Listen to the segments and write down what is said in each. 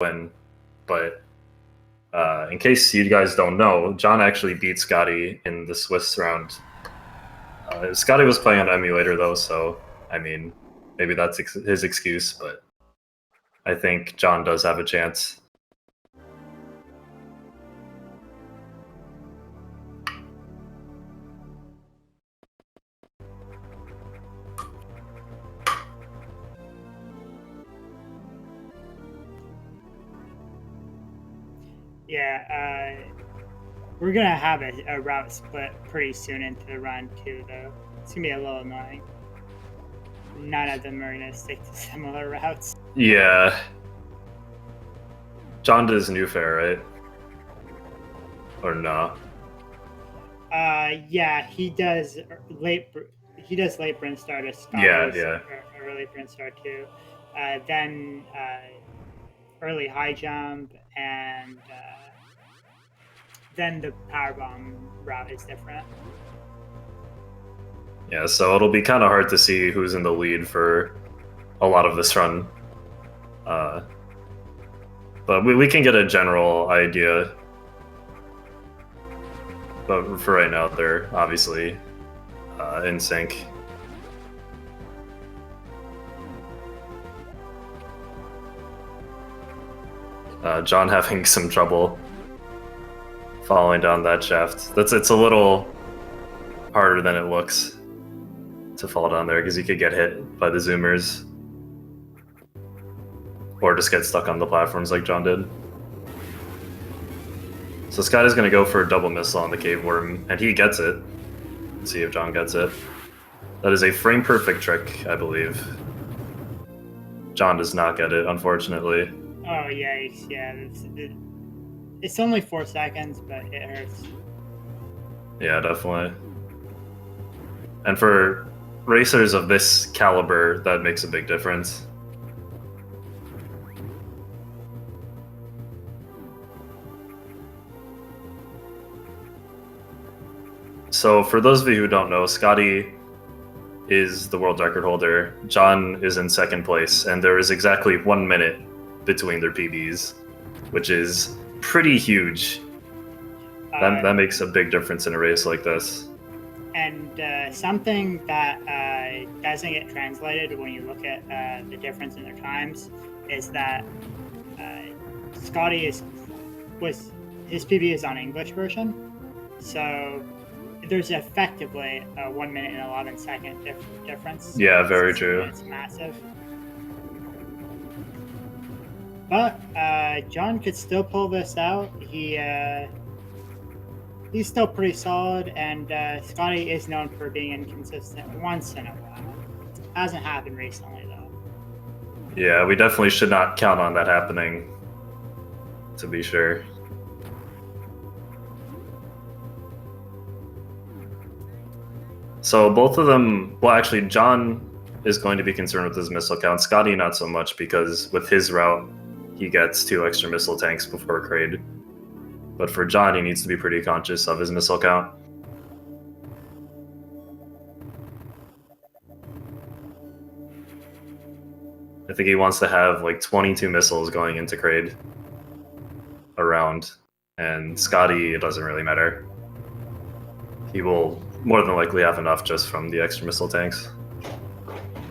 win. But in case you guys don't know, John actually beat Scotty in the Swiss round. Scotty was playing on emulator though, so I mean, maybe that's his excuse, but I think John does have a chance. Yeah, we're gonna have a route split pretty soon into the run too, though. It's gonna be a little annoying. None of them are gonna stick to similar routes. Yeah. John does New Fair, right? Or no? Yeah, he does late. He does late Brinstar to Scotty's. Yeah. Or early Brinstar too. Then early high jump, and then the powerbomb route is different. Yeah, so it'll be kind of hard to see who's in the lead for a lot of this run. But we can get a general idea. But for right now, they're obviously in sync. John having some trouble following down that shaft. It's a little harder than it looks to fall down there because you could get hit by the zoomers or just get stuck on the platforms like John did. So Scott is going to go for a double missile on the cave worm, and he gets it. Let's see if John gets it. That is a frame perfect trick, I believe. John does not get it, unfortunately. Oh yeah. It's only 4 seconds, but it hurts. Yeah, definitely. And for racers of this caliber, that makes a big difference. So for those of you who don't know, Scotty is the world record holder. John is in second place, and there is exactly 1 minute between their PBs, which is pretty huge. That makes a big difference in a race like this. And something that doesn't get translated when you look at the difference in their times is that Scotty his PB is on English version, so there's effectively a 1 minute and 11 second difference. Yeah, very true. It's massive. But John could still pull this out. He's still pretty solid, and Scotty is known for being inconsistent once in a while. Hasn't happened recently, though. Yeah, we definitely should not count on that happening, to be sure. So both of them, well, actually, John is going to be concerned with his missile count. Scotty, not so much, because with his route, he gets 2 extra missile tanks before Kraid. But for John, he needs to be pretty conscious of his missile count. I think he wants to have like 22 missiles going into Kraid around. And Scotty, it doesn't really matter. He will more than likely have enough just from the extra missile tanks.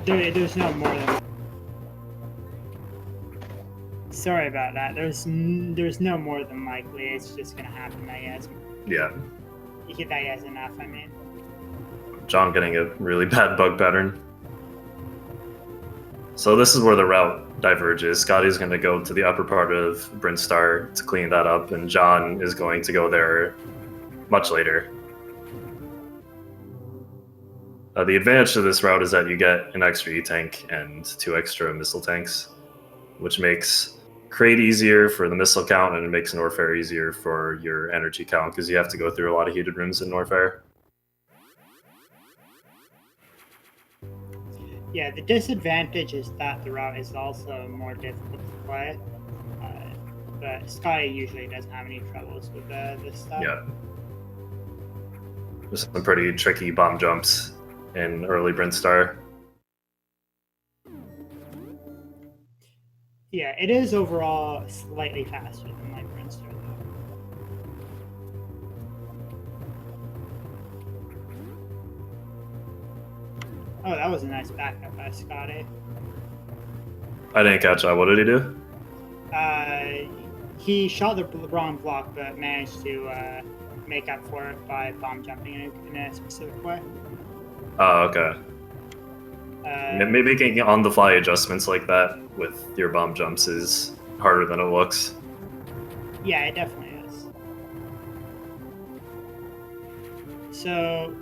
There's no more than... Sorry about that. There's no more than likely. It's just gonna happen, I guess. Yeah. You get that guys enough, I mean. John getting a really bad bug pattern. So this is where the route diverges. Scotty's going to go to the upper part of Brinstar to clean that up, and John is going to go there much later. The advantage to this route is that you get an extra E-tank and 2 extra missile tanks, which makes Kraid easier for the missile count, and it makes Norfair easier for your energy count, because you have to go through a lot of heated rooms in Norfair. Yeah, the disadvantage is that the route is also more difficult to play. But Scotty usually doesn't have any troubles with this stuff. Yeah. There's some pretty tricky bomb jumps in early Brinstar. Yeah, it is overall slightly faster than like Brinstar though. Oh, that was a nice backup by Scotty. I didn't catch that. What did he do? He shot the wrong block, but managed to make up for it by bomb jumping in a specific way. Oh, okay. Maybe making on-the-fly adjustments like that with your bomb jumps is harder than it looks. Yeah, it definitely is. So,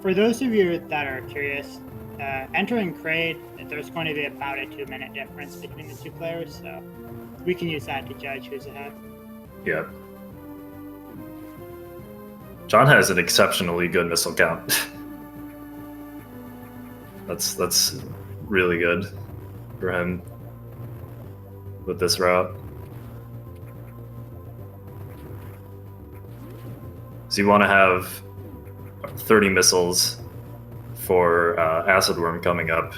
for those of you that are curious, entering Kraid, there's going to be about a 2-minute difference between the two players, so we can use that to judge who's ahead. Yeah. John has an exceptionally good missile count. That's really good for him with this route. So you want to have 30 missiles for Acid Worm coming up,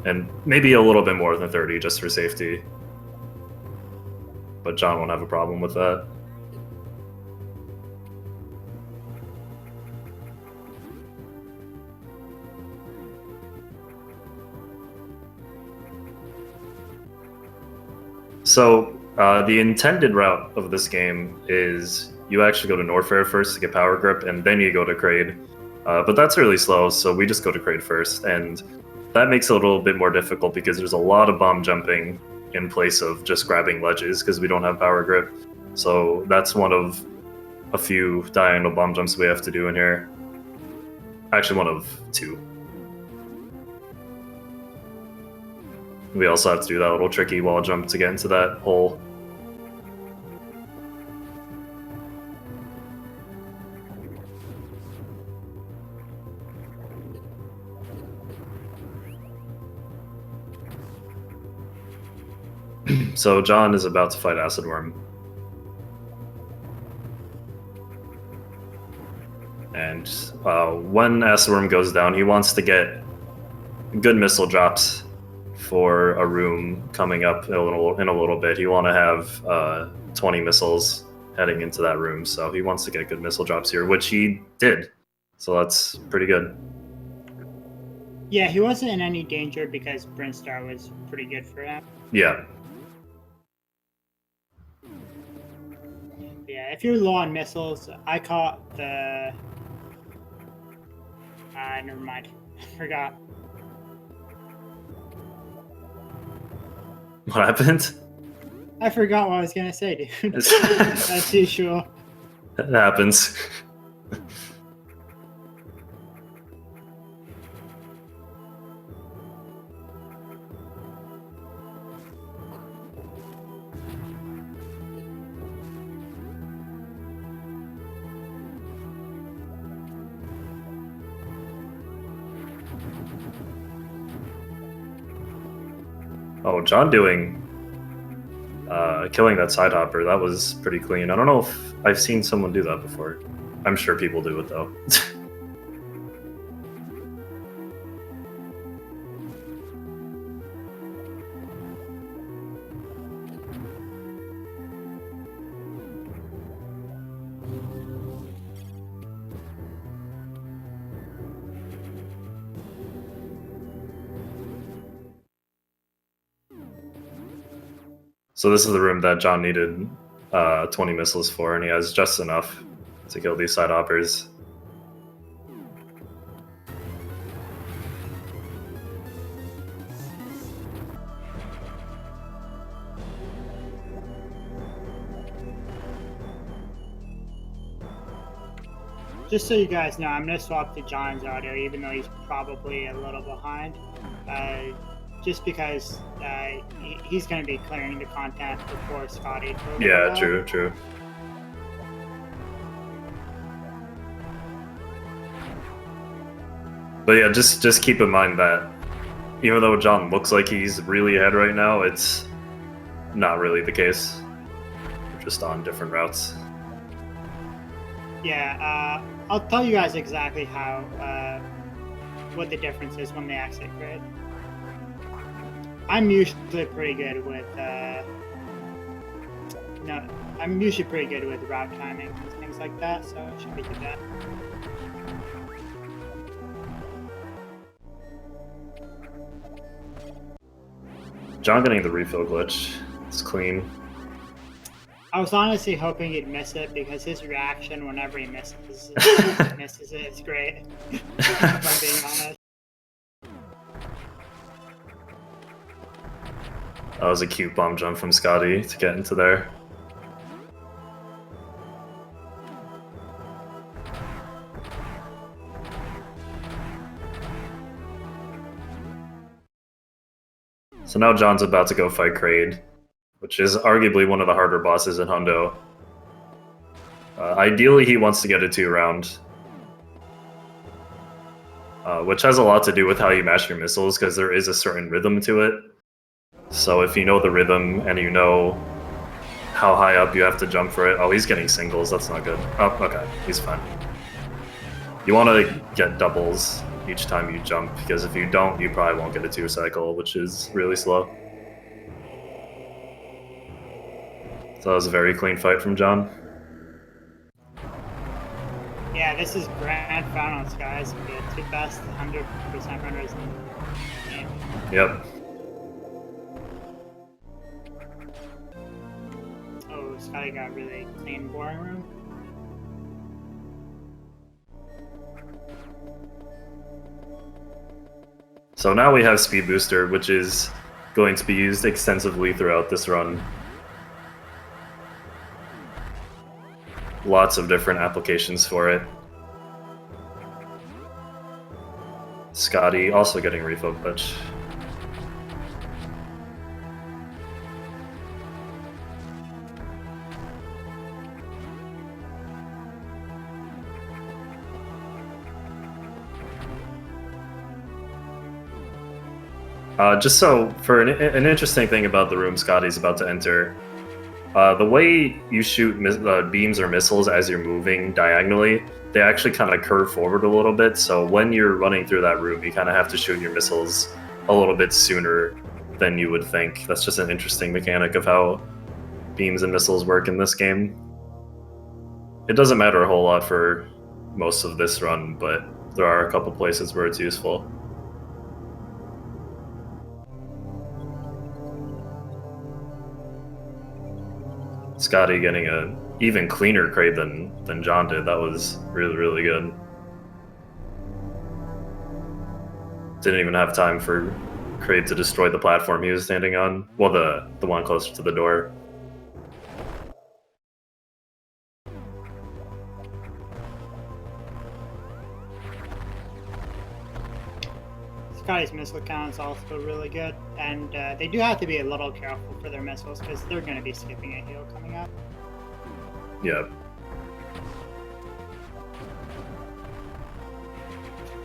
and maybe a little bit more than 30 just for safety. But John won't have a problem with that. So the intended route of this game is you actually go to Norfair first to get Power Grip, and then you go to Kraid. But that's really slow, so we just go to Kraid first, and that makes it a little bit more difficult because there's a lot of bomb jumping in place of just grabbing ledges because we don't have Power Grip. So that's one of a few diagonal bomb jumps we have to do in here. Actually, one of 2. We also have to do that little tricky wall jump to get into that hole. So John is about to fight Acid Worm. And when Acid Worm goes down, he wants to get good missile drops for a room coming up in a little bit. You want to have 20 missiles heading into that room, so he wants to get good missile drops here, which he did. So that's pretty good. Yeah, he wasn't in any danger because Brinstar was pretty good for him. Yeah. Yeah, if you're low on missiles, I caught the... never mind. Forgot. What happened? I forgot what I was gonna say, dude. That's usual. That happens. Oh, John killing that side hopper, that was pretty clean. I don't know if I've seen someone do that before. I'm sure people do it though. So this is the room that John needed 20 missiles for, and he has just enough to kill these side hoppers. Just so you guys know, I'm going to swap to John's audio, even though he's probably a little behind. Just because he's going to be clearing the content before Scotty. Yeah, true. But yeah, just keep in mind that even though John looks like he's really ahead right now, it's not really the case. We're just on different routes. Yeah, I'll tell you guys exactly how what the difference is when they exit grid. I'm usually pretty good with I'm usually pretty good with route timing and things like that, so it should be too bad. John getting the refill glitch. It's clean. I was honestly hoping he'd miss it because his reaction whenever he misses it is great. If I'm being honest. That was a cute bomb jump from Scotty to get into there. So now John's about to go fight Kraid, which is arguably one of the harder bosses in Hundo. Ideally, he wants to get a 2-round, which has a lot to do with how you mash your missiles, because there is a certain rhythm to it. So if you know the rhythm and you know how high up you have to jump for it... Oh, he's getting singles. That's not good. Oh, okay. He's fine. You want to get doubles each time you jump, because if you don't, you probably won't get a 2 cycle, which is really slow. So that was a very clean fight from John. Yeah, this is grand finals, guys. The 2 best 100% runners in the game. Yep. Oh, Scotty got really clean boring room. So now we have Speed Booster, which is going to be used extensively throughout this run. Lots of different applications for it. Scotty also getting refill glitch. Just so, for an interesting thing about the room Scotty's about to enter, the way you shoot beams or missiles as you're moving diagonally, they actually kind of curve forward a little bit, so when you're running through that room, you kind of have to shoot your missiles a little bit sooner than you would think. That's just an interesting mechanic of how beams and missiles work in this game. It doesn't matter a whole lot for most of this run, but there are a couple places where it's useful. Scotty getting a even cleaner Kraid than John did. That was really, really good. Didn't even have time for Kraid to destroy the platform he was standing on. Well, the one closer to the door. Scotty's missile count is also really good, and they do have to be a little careful for their missiles because they're going to be skipping a heal coming up. Yep.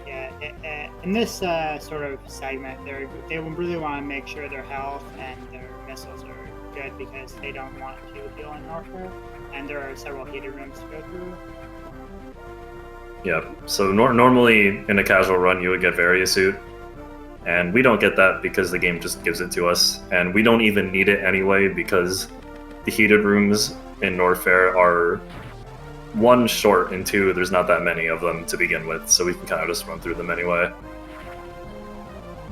Yeah, in this sort of segment, they really want to make sure their health and their missiles are good because they don't want to heal in Norfolk, and there are several heated rooms to go through. Yep. So normally in a casual run, you would get Variasuit. And we don't get that because the game just gives it to us. And we don't even need it anyway because the heated rooms in Norfair are 1, short, and 2, there's not that many of them to begin with, so we can kind of just run through them anyway.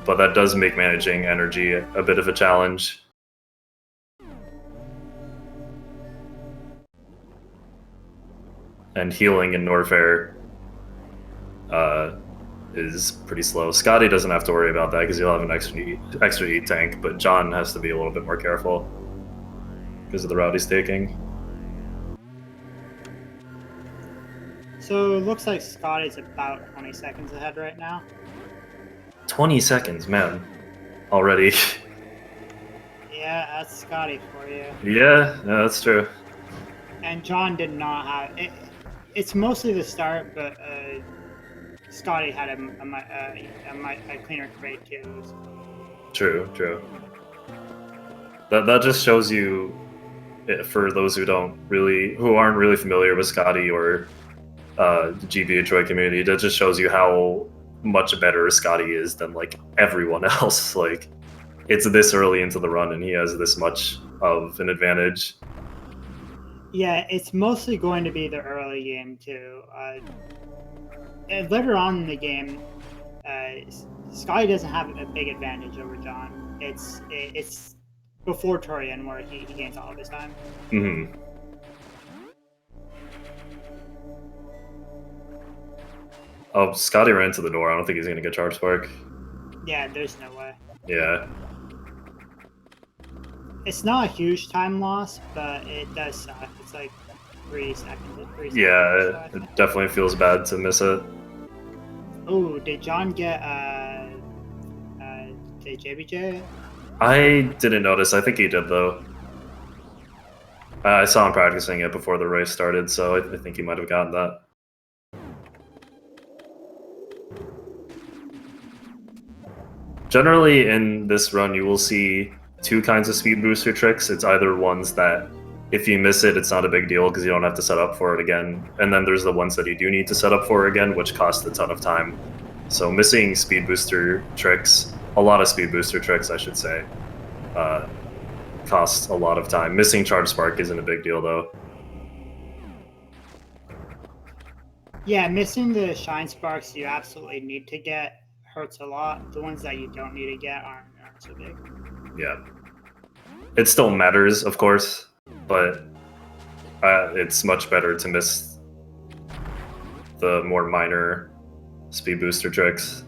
But that does make managing energy a bit of a challenge. And healing in Norfair is pretty slow. Scotty doesn't have to worry about that because he'll have an extra eat tank, but John has to be a little bit more careful because of the route he's taking. So it looks like Scotty's about 20 seconds ahead right now. 20 seconds, man. Already. Yeah, that's Scotty for you. Yeah, no, that's true. And John did not have it. It's mostly the start, but Scotty had a cleaner Kraid too. So. True. That just shows you, for those who aren't really familiar with Scotty or the GB Detroit community, that just shows you how much better Scotty is than like everyone else. Like, it's this early into the run and he has this much of an advantage. Yeah, it's mostly going to be the early game too. And later on in the game, Scotty doesn't have a big advantage over John. It's before Torian where he gains all of his time. Mm-hmm. Oh, Scotty ran to the door. I don't think he's gonna get Charge Spark. Yeah, there's no way. Yeah. It's not a huge time loss, but it does suck. It's like 3 seconds. Yeah, it definitely feels bad to miss it. Oh, did John get the JBJ? I didn't notice. I think he did though. I saw him practicing it before the race started, so I think he might have gotten that. Generally, in this run, you will see two kinds of speed booster tricks. It's either ones that, if you miss it, it's not a big deal because you don't have to set up for it again. And then there's the ones that you do need to set up for again, which cost a ton of time. So missing speed booster tricks, a lot of speed booster tricks, I should say, costs a lot of time. Missing Charge Spark isn't a big deal, though. Yeah, missing the Shine Sparks you absolutely need to get hurts a lot. The ones that you don't need to get aren't so big. Yeah. It still matters, of course, but it's much better to miss the more minor speed booster tricks.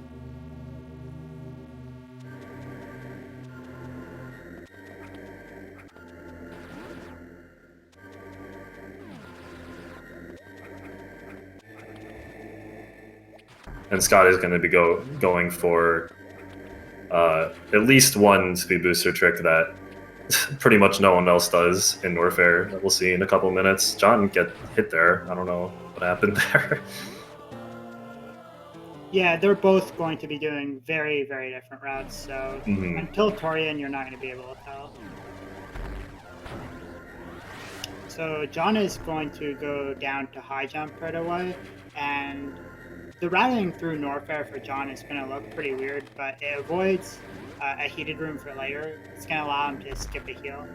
And Scott is going to be going for at least one speed booster trick that pretty much no one else does in Warfare that we'll see in a couple minutes. John get hit there. I don't know what happened there. Yeah, they're both going to be doing very, very different routes, so until Torian, you're not going to be able to tell. So John is going to go down to high jump right away, and the routing through Norfair for John is going to look pretty weird, but it avoids a heated room for later. It's going to allow him to skip a heal.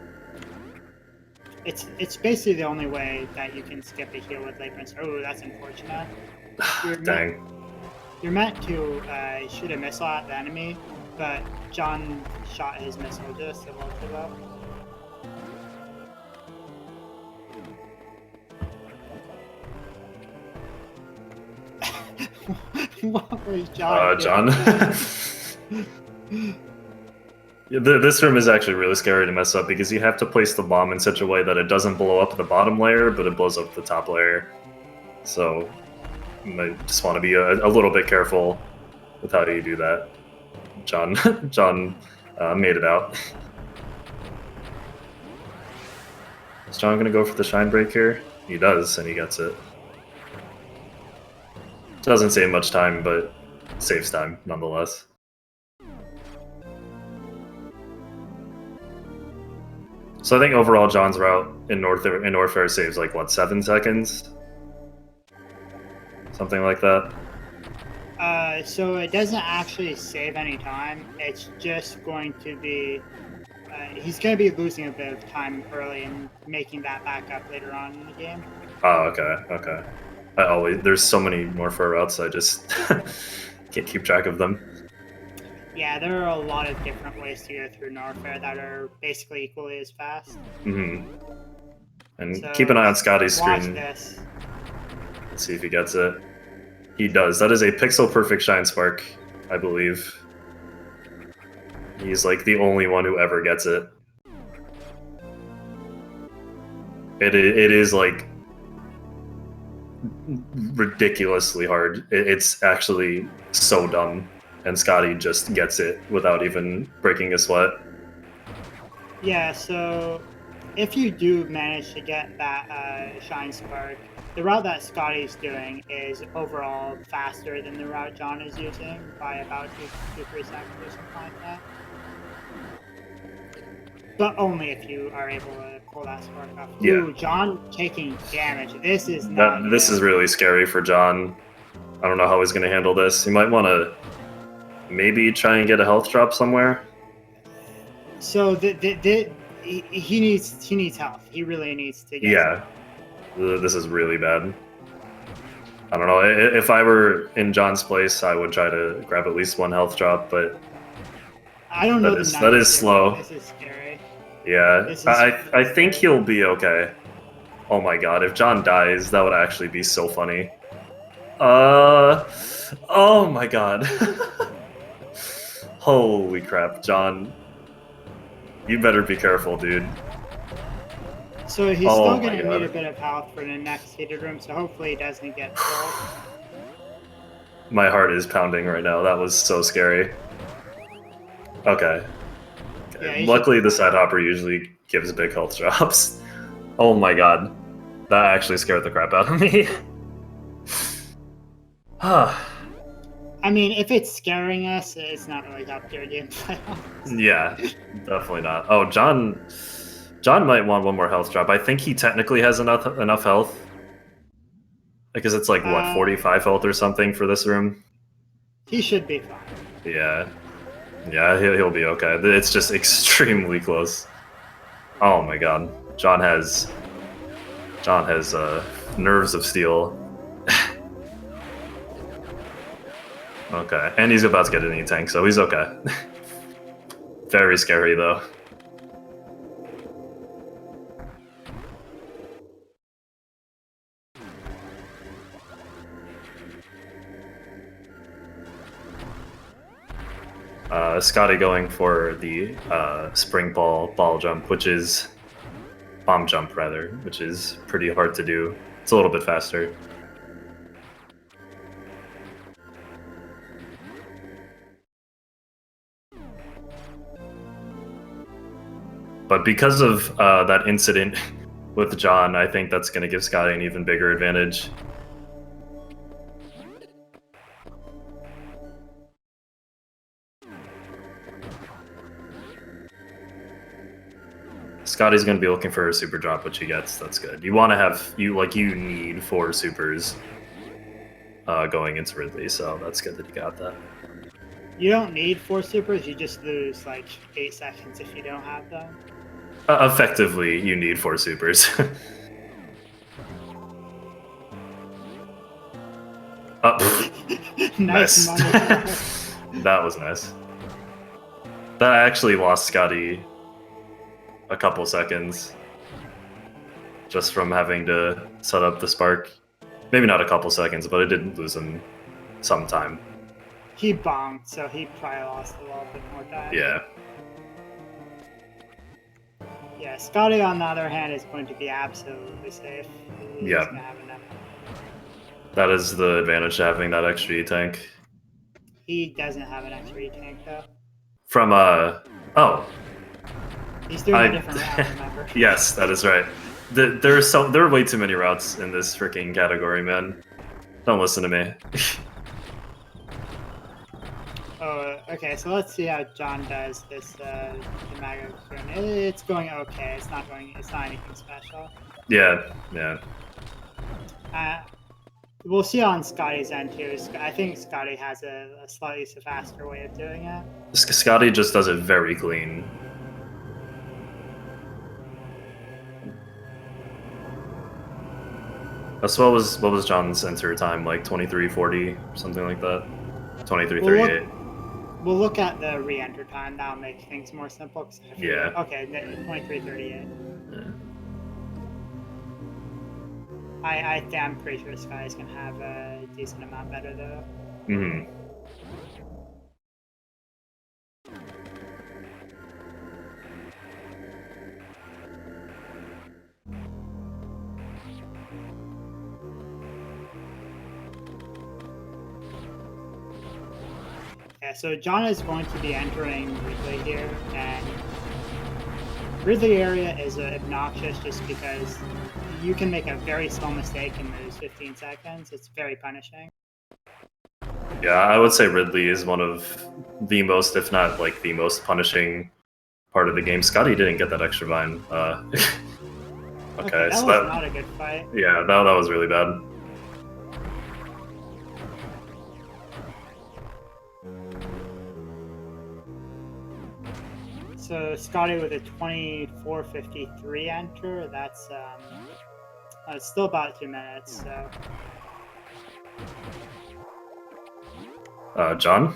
It's basically the only way that you can skip a heal with late prince. Oh, that's unfortunate. Dang. You're meant to shoot a missile at the enemy, but John shot his missile just a little too low. What was John? John. This room is actually really scary to mess up because you have to place the bomb in such a way that it doesn't blow up the bottom layer, but it blows up the top layer. So you might just want to be a little bit careful with how do you do that. John made it out. Is John going to go for the shine break here? He does, and he gets it. Doesn't save much time, but saves time nonetheless. So I think overall John's route in Norfair saves like what, 7 seconds? Something like that. So it doesn't actually save any time. It's just going to be he's going to be losing a bit of time early and making that back up later on in the game. Oh, okay. There's so many Norfair routes, I just can't keep track of them. Yeah, there are a lot of different ways to go through Norfair that are basically equally as fast. And so keep an eye on Scotty's screen. This. Let's see if he gets it. He does. That is a pixel perfect shine spark, I believe. He's like the only one who ever gets it. It is like ridiculously hard. It's actually so dumb, and Scotty just gets it without even breaking a sweat. Yeah, so if you do manage to get that shine spark, the route that Scotty's doing is overall faster than the route John is using by about 2-3 seconds or something like that. But only if you are able to pull that spark off. Yeah. Ooh, John taking damage. This is not This is really scary for John. I don't know how he's going to handle this. He might want to maybe try and get a health drop somewhere. So he needs health. He really needs to get. Yeah, this is really bad. I don't know. If I were in John's place, I would try to grab at least one health drop, but I don't know. that is slow. This is scary. Yeah, I think he'll be okay. Oh my god, if John dies, that would actually be so funny. Oh my god. Holy crap, John. You better be careful, dude. So he's still going to need a bit of health for the next heated room, so hopefully he doesn't get killed. My heart is pounding right now. That was so scary. Okay. Yeah, luckily, the side hopper usually gives big health drops. Oh my god. That actually scared the crap out of me. I mean, if it's scaring us, it's not really top tier gameplay. Yeah, definitely not. Oh, John might want one more health drop. I think he technically has enough health. Because it's like, what, 45 health or something for this room? He should be fine. Yeah. Yeah, he'll be okay. It's just extremely close. Oh my god. John has nerves of steel. Okay, and he's about to get an E-tank, so he's okay. Very scary, though. Scotty going for the spring ball jump, which is bomb jump, rather, which is pretty hard to do. It's a little bit faster. But because of that incident with John, I think that's going to give Scotty an even bigger advantage. Scotty's going to be looking for a super drop, which he gets. That's good. You want to have you need 4 supers going into Ridley, so that's good that you got that. You don't need 4 supers. You just lose like 8 seconds if you don't have them. Effectively, you need 4 supers. Nice. That was nice. That actually lost Scotty a couple seconds just from having to set up the spark. Maybe not a couple seconds, but it did lose him some time. He bombed, so he probably lost a little bit more time. Yeah. Yeah, Scotty, on the other hand, is going to be absolutely safe. Yeah. That is the advantage to having that extra E-tank. He doesn't have an extra E-tank, though. From, oh. He's doing a different route, remember? Yes, that is right. There are way too many routes in this freaking category, man. Don't listen to me. Oh, okay, so let's see how John does this Imago run. It's going okay. It's not anything special. Yeah, yeah. We'll see on Scotty's end too. I think Scotty has a slightly faster way of doing it. Scotty just does it very clean. So what was John's enter time, like 23:40, something like that? 23:38. We'll look at the re-enter time. That'll make things more simple. Yeah. Okay, 23:38. Yeah. I'm pretty sure Sky's gonna have a decent amount better though. Mm-hmm. Yeah, so John is going to be entering Ridley here, and Ridley area is obnoxious just because you can make a very small mistake and lose 15 seconds. It's very punishing. Yeah, I would say Ridley is one of the most, if not like the most punishing part of the game. Scotty didn't get that extra vine. Okay, that so was not a good fight. Yeah, that was really bad. So Scotty with a 24:53 enter. That's it's still about 2 minutes. So John?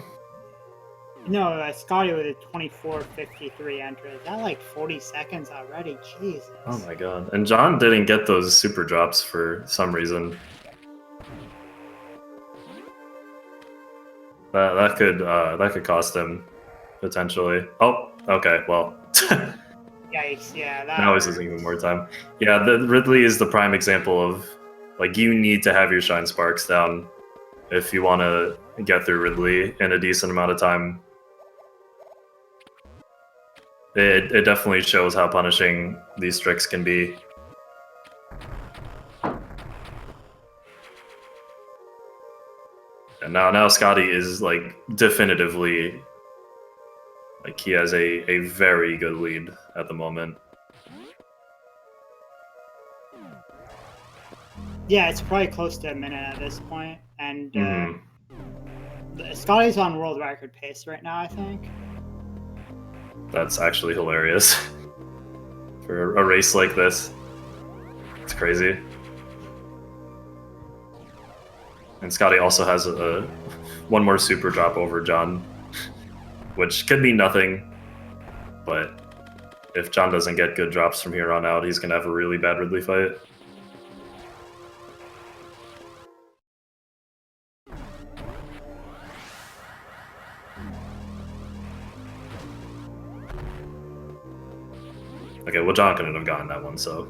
no, Scotty with a 24:53 enter. Is that like 40 seconds already? Jesus. Oh my god. And John didn't get those super drops for some reason. That could cost him potentially. Oh, okay. Well, Yikes! Yeah, that now he's hurts. losing even more time. Yeah, the Ridley is the prime example of like you need to have your shine sparks down if you want to get through Ridley in a decent amount of time. It definitely shows how punishing these tricks can be. And now Scotty is like definitively like he has a very good lead at the moment. Yeah, it's probably close to a minute at this point, and Mhm. Scotty's on world record pace right now, I think. That's actually hilarious for a race like this. It's crazy. And Scotty also has one more super drop over John, which could be nothing, but if John doesn't get good drops from here on out, he's gonna have a really bad Ridley fight. Okay, well, John couldn't have gotten that one, so.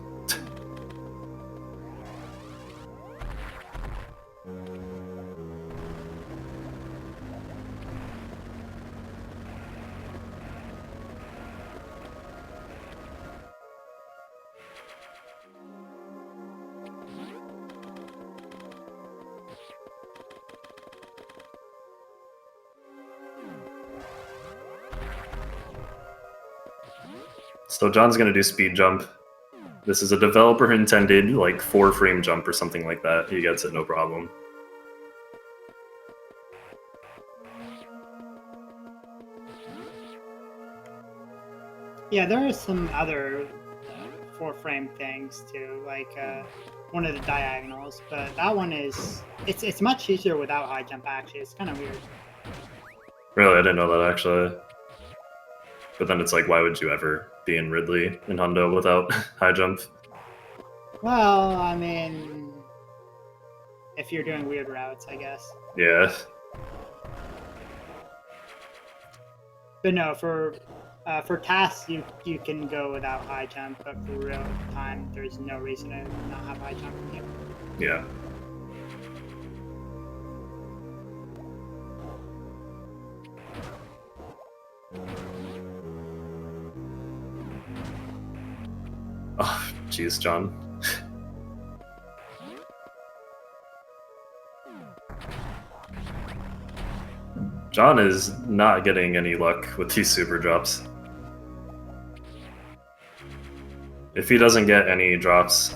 So John's gonna do speed jump. This is a developer intended like 4-frame jump or something like that. He gets it no problem. Yeah, there are some other 4-frame things too, like one of the diagonals, but that one is it's much easier without high jump. Actually, it's kind of weird. Really, I didn't know that actually. But then it's like, why would you ever be in Ridley in Hundo without high jump? Well, I mean, if you're doing weird routes, I guess. Yeah. But no, for tasks you can go without high jump, but for real time, there's no reason to not have high jump from you. Yeah. Oh, jeez, John. John is not getting any luck with these super drops. If he doesn't get any drops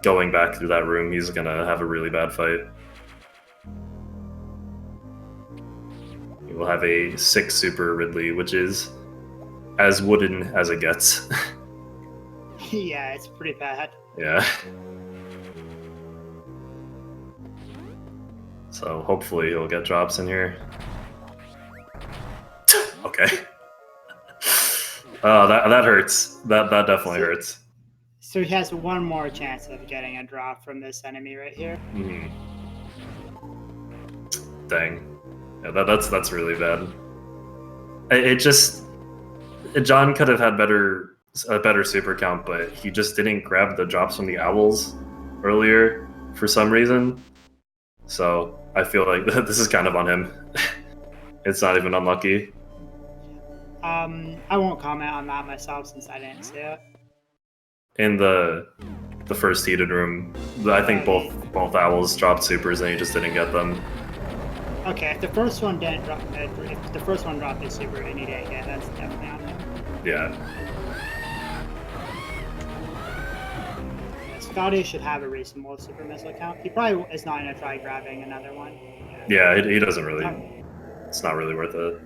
going back through that room, he's gonna have a really bad fight. He will have a 6 super Ridley, which is as wooden as it gets. Yeah, it's pretty bad. Yeah. So hopefully he'll get drops in here. Okay. Oh, that hurts. That definitely hurts. So he has one more chance of getting a drop from this enemy right here. Mm. Dang. Yeah, that's really bad. John could have had a better super count, but he just didn't grab the drops from the owls earlier for some reason. So I feel like this is kind of on him. It's not even unlucky. I won't comment on that myself since I didn't see it. In the first heated room, I think both owls dropped supers and he just didn't get them. Okay, if the first one didn't drop, if the first one dropped a super and he didn't get, that's definitely on him. Yeah. Scotty should have a reasonable super missile count. He probably is not going to try grabbing another one. Yeah, he doesn't really. It's not really worth it.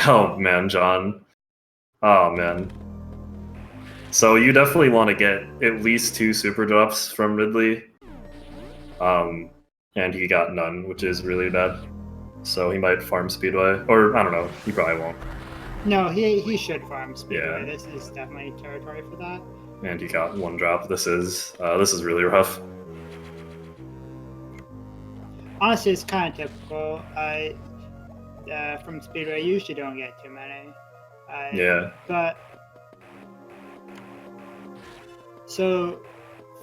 Oh man, John. Oh man. So you definitely want to get at least 2 super drops from Ridley. And he got none, which is really bad. So he might farm Speedway, or I don't know. He probably won't. No, he should farm Speedway. Yeah. This is definitely territory for that. And he got 1 drop. This is really rough. Honestly, it's kind of typical. From Speedway, you usually don't get too many. Yeah. But so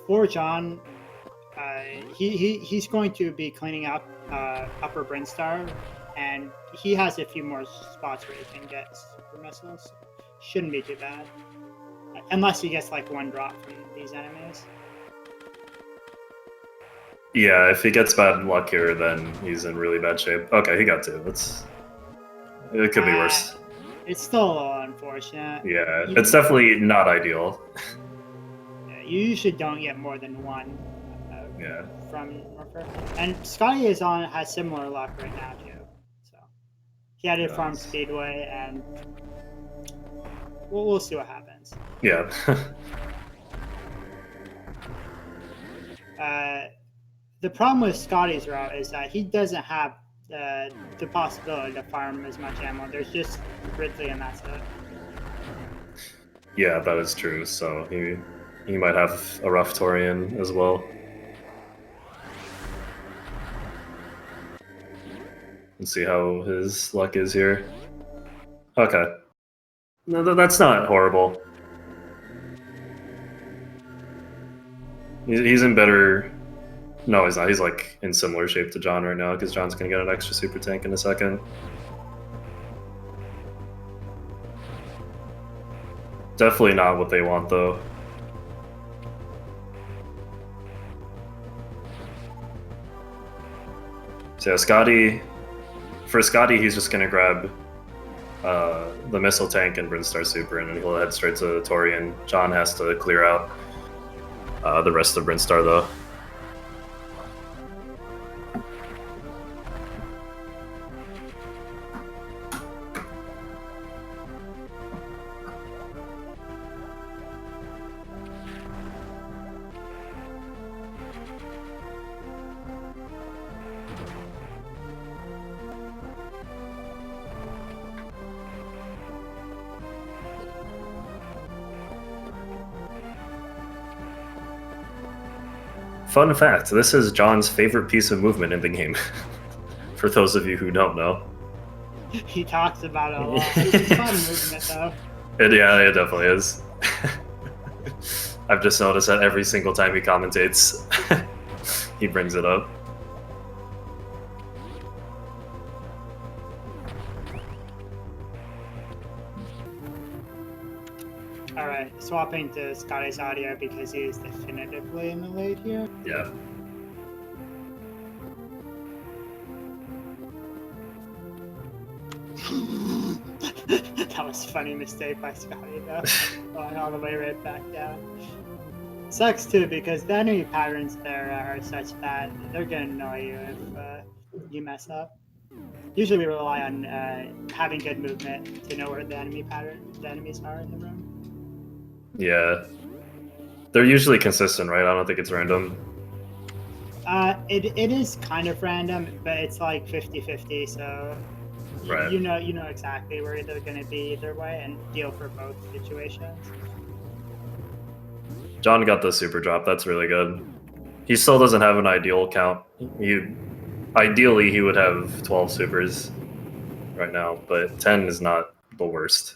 for John, he's going to be cleaning up Upper Brinstar, and he has a few more spots where he can get super missiles. Shouldn't be too bad, unless he gets like 1 drop from these enemies. Yeah, if he gets bad luck here, then he's in really bad shape. Okay, he got 2. It could be worse. It's still a little unfortunate. Yeah, it's definitely not ideal. Yeah, you usually don't get more than 1. Yeah. From Morpher. And Scotty has similar luck right now too. So he had to farm Speedway, and we'll see what happens. Yeah. The problem with Scotty's route is that he doesn't have the possibility to farm as much ammo. There's just Ridley, and that's it. Yeah, that is true. So he might have a rough Torian as well. Let's see how his luck is here. Okay. No, that's not horrible. He's in better... No, he's not. He's like in similar shape to John right now, because John's going to get an extra super tank in a second. Definitely not what they want, though. So yeah, for Scotty, he's just going to grab the missile tank and Brinstar Super, and then he'll head straight to Torian. John has to clear out the rest of Brinstar, though. Fun fact, this is John's favorite piece of movement in the game. For those of you who don't know. He talks about it a lot. It's fun movement, though. Yeah, it definitely is. I've just noticed that every single time he commentates, he brings it up. Alright, swapping to Scotty's audio because he is definitively in the lead here. Yeah. That was a funny mistake by Scotty, though. Going all the way right back down. Sucks, too, because the enemy patterns there are such that they're going to annoy you if you mess up. Usually we rely on having good movement to know where the enemies are in the room. Yeah. They're usually consistent, right? I don't think it's random. It is kind of random, but it's like 50-50, so right. you know exactly where they're going to be either way and deal for both situations. John got the super drop. That's really good. He still doesn't have an ideal count. Ideally, he would have 12 supers right now, but 10 is not the worst.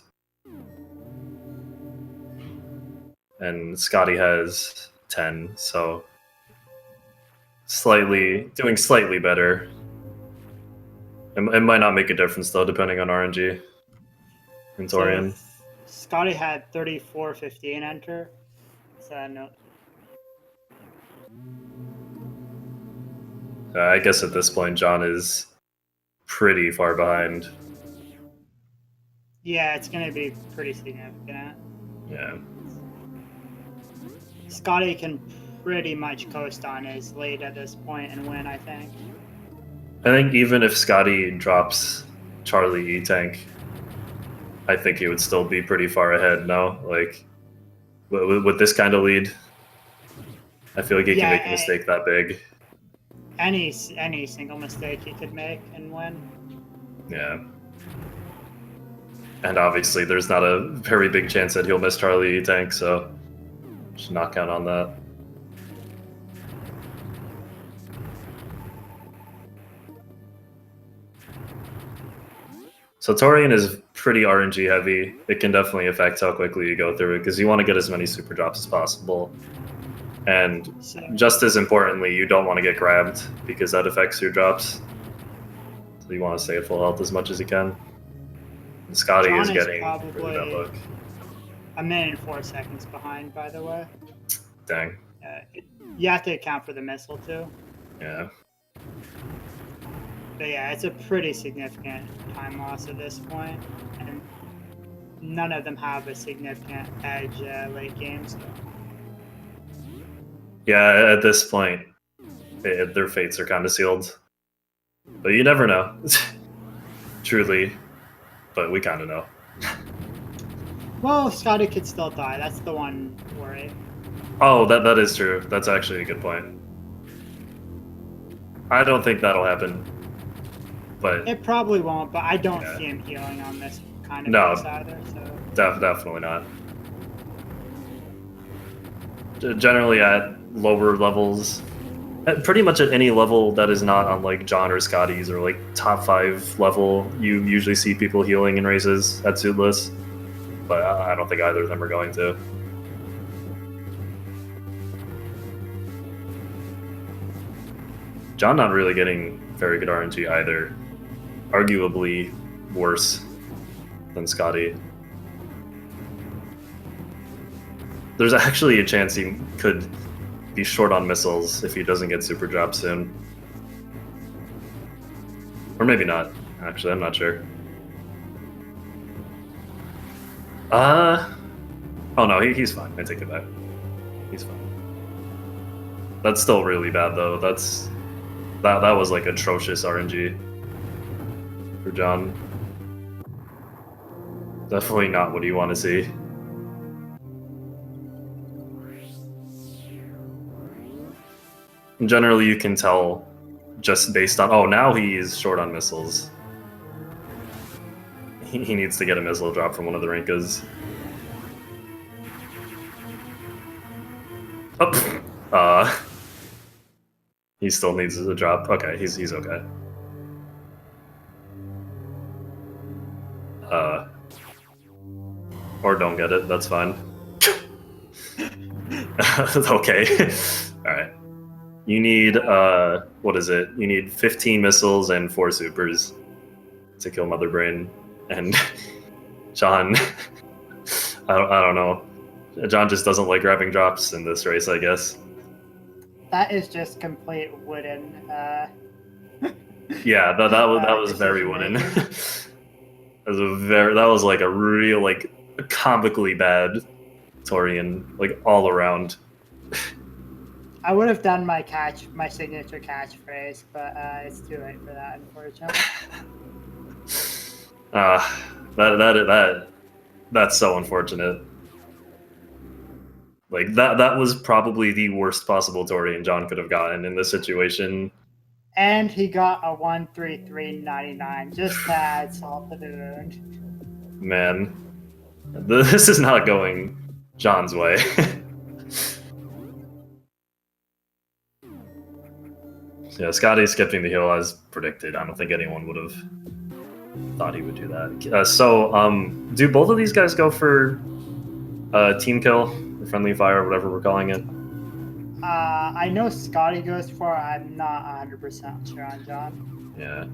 And Scotty has 10, so doing slightly better. It might not make a difference, though, depending on RNG in Torian. So Scotty had 34-15 enter, so no. I guess at this point, John is pretty far behind. Yeah, it's going to be pretty significant. Yeah. Scotty can pretty much coast on his lead at this point and win, I think. I think even if Scotty drops Charlie E-Tank, I think he would still be pretty far ahead now. Like, with this kind of lead, I feel like he can make a mistake that big. Any single mistake he could make and win. Yeah. And obviously, there's not a very big chance that he'll miss Charlie tank, so should not count on that. So Torian is pretty RNG heavy. It can definitely affect how quickly you go through it, because you want to get as many super drops as possible. And just as importantly, you don't want to get grabbed, because that affects your drops. So you want to stay at full health as much as you can. And Scotty John is getting probably that look. a minute and 4 seconds behind, by the way. Dang. You have to account for the missile too. Yeah. But yeah, it's a pretty significant time loss at this point, and none of them have a significant edge late game. So. Yeah, at this point, their fates are kind of sealed. But you never know. Truly. But we kind of know. Well, Scotty could still die. That's the one worry. Oh, that is true. That's actually a good point. I don't think that'll happen. But it probably won't, but I don't see him healing on this kind of base either. So definitely not. Generally at lower levels, pretty much at any level that is not on like John or Scotty's or like top 5 level, you usually see people healing in races at suitless. But I don't think either of them are going to. John not really getting very good RNG either. Arguably worse than Scotty. There's actually a chance he could be short on missiles if he doesn't get super drop soon. Or maybe not. Actually, I'm not sure. Oh no, he's fine. I take it back. He's fine. That's still really bad though. That was like atrocious RNG for John. Definitely not what you want to see. Generally, you can tell just based on... Oh, now he is short on missiles. He needs to get a missile drop from one of the Rinkas. Oh, he still needs a drop. Okay, he's okay. Or don't get it, that's fine. Okay. Alright. You need, what is it? You need 15 missiles and 4 supers to kill Mother Brain. And John, I don't know. John just doesn't like grabbing drops in this race, I guess. That is just complete wooden. Yeah, that was very wooden. That was like a real like comically bad Torian, like all around. I would have done my signature catchphrase, but it's too late for that, unfortunately. That's so unfortunate. Like that was probably the worst possible Torian John could have gotten in this situation. And he got a 133.99, just to add salt to the wound. Man, this is not going John's way. Yeah, Scotty skipping the hill as predicted. I don't think anyone would have thought he would do that. Do both of these guys go for team kill, or friendly fire, whatever we're calling it? I know Scotty goes for. I'm not 100% sure on John. Yeah.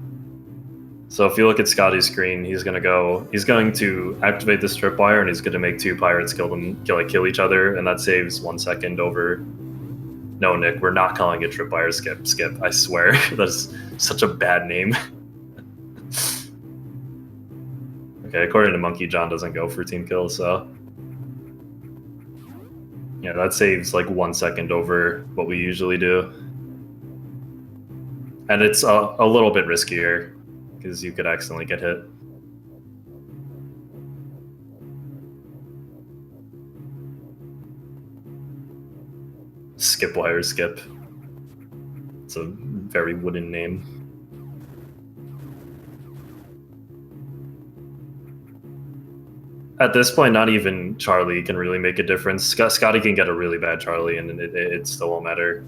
So if you look at Scotty's screen, he's going to activate this tripwire, and he's going to make 2 pirates kill each other, and that saves 1 second over. No, Nick, we're not calling it tripwire skip. I swear, that's such a bad name. Okay, according to Monkey, John doesn't go for team kill, so yeah, that saves like 1 second over what we usually do, and it's a little bit riskier because you could accidentally get hit. Skip Wire Skip. It's a very wooden name. At this point, not even Charlie can really make a difference. Scotty can get a really bad Charlie, and it still won't matter.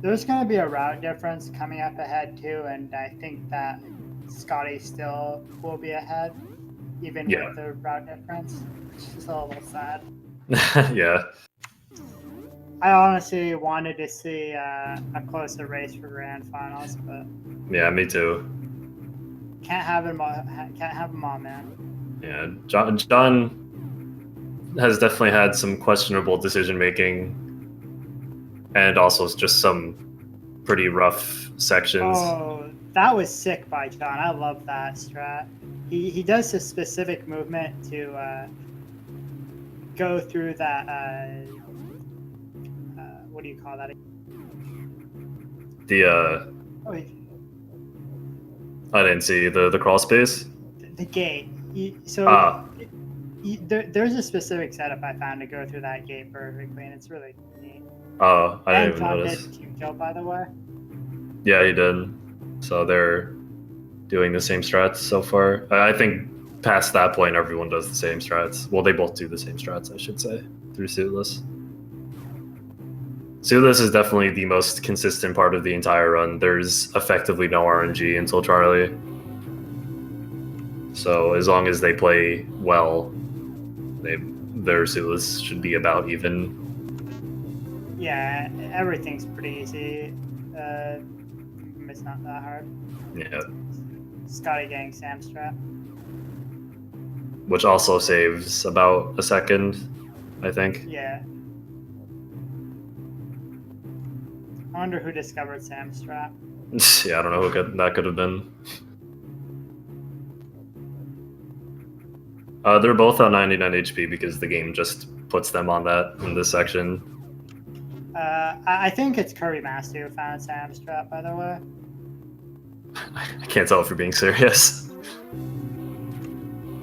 There's going to be a route difference coming up ahead too, and I think that Scotty still will be ahead, even with the route difference, which is a little sad. Yeah. I honestly wanted to see a closer race for grand finals, but yeah, me too. Can't have them all, man. Yeah, John has definitely had some questionable decision making, and also just some pretty rough sections. Oh, that was sick by John. I love that strat. He does a specific movement to go through that. What do you call that? I didn't see the crawl space. The gate. There's a specific setup I found to go through that gate perfectly, and it's really neat. Oh, I didn't even notice. John did team kill, by the way. Yeah, he did. So they're doing the same strats so far. I think past that point, everyone does the same strats. Well, they both do the same strats, I should say, through Suitless. Suitless is definitely the most consistent part of the entire run. There's effectively no RNG until Charlie. So as long as they play well, their Suitless should be about even. Yeah, everything's pretty easy. It's not that hard. Yeah. Scotty getting Sam strat. Which also saves about a second, I think. Yeah. I wonder who discovered Sam's strat. Yeah, I don't know who that could have been. They're both on 99 HP because the game just puts them on that in this section. I think it's Kirby Master who found Sam's strat, by the way. I can't tell if you're being serious.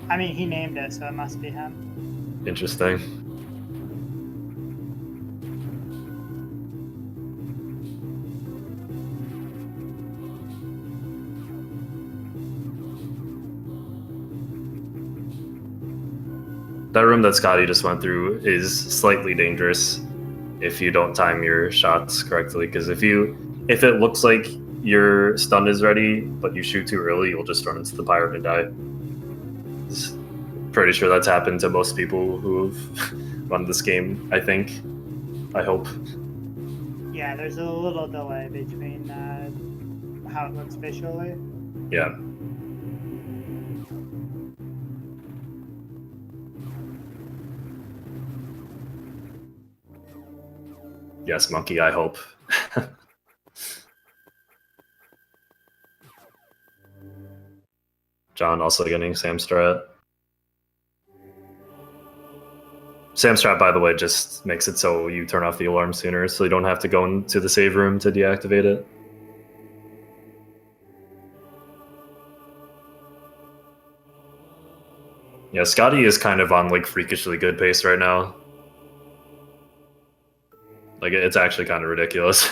I mean, he named it, so it must be him. Interesting. That room that Scotty just went through is slightly dangerous if you don't time your shots correctly, because if it looks like your stun is ready, but you shoot too early, you'll just run into the pirate and die. Pretty sure that's happened to most people who have run this game, I think. I hope. Yeah, there's a little delay between how it looks visually. Yeah. Yes, Monkey, I hope. John also getting Sam strat. Sam strat, by the way, just makes it so you turn off the alarm sooner, so you don't have to go into the save room to deactivate it. Yeah, Scotty is kind of on like freakishly good pace right now. Like, it's actually kind of ridiculous.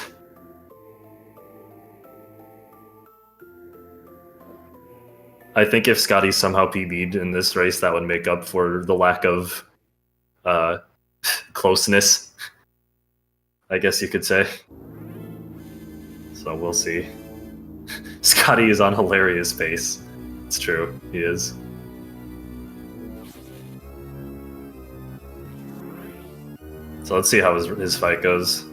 I think if Scotty somehow PB'd in this race, that would make up for the lack of closeness, I guess you could say. So we'll see. Scotty is on hilarious pace. It's true, he is. So let's see how his fight goes.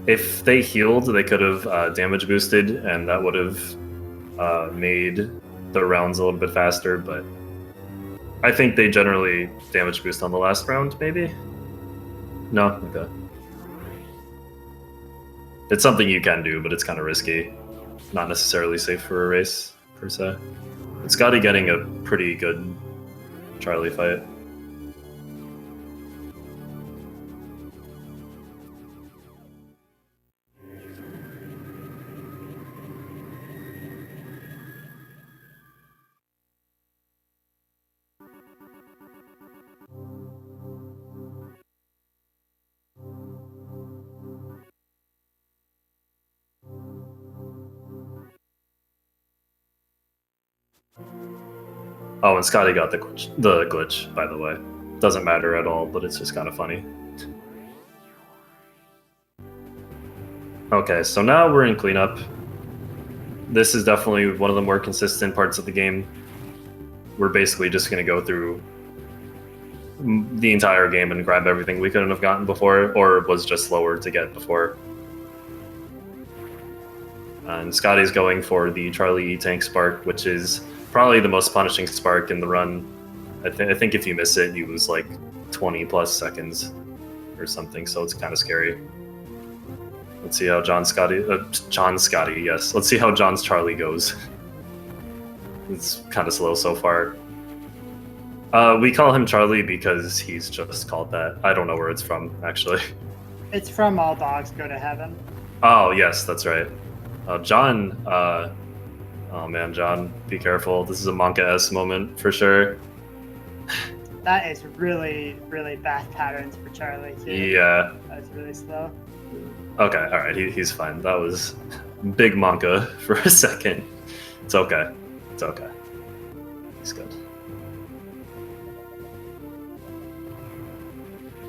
If they healed, they could have damage boosted, and that would have made the rounds a little bit faster, but I think they generally damage boost on the last round, maybe? No? Okay. It's something you can do, but it's kind of risky. Not necessarily safe for a race, per se. It's Scotty getting a pretty good Charlie fight. Oh, and Scotty got the glitch, by the way. Doesn't matter at all, but it's just kind of funny. Okay, so now we're in cleanup. This is definitely one of the more consistent parts of the game. We're basically just going to go through the entire game and grab everything we couldn't have gotten before, or was just slower to get before. And Scotty's going for the Charlie tank spark, which is probably the most punishing spark in the run. I think if you miss it, you lose like 20 plus seconds or something, so it's kind of scary. Let's see how John's Scotty, yes. Let's see how John's Charlie goes. It's kind of slow so far. We call him Charlie because he's just called that. I don't know where it's from, actually. It's from All Dogs Go to Heaven. Oh, yes, that's right. John, oh man, John, be careful. This is a Monka-esque moment for sure. That is really, really bad patterns for Charlie, too. Yeah. That's really slow. Okay, alright, he's fine. That was big Monka for a second. It's okay. It's okay. He's good.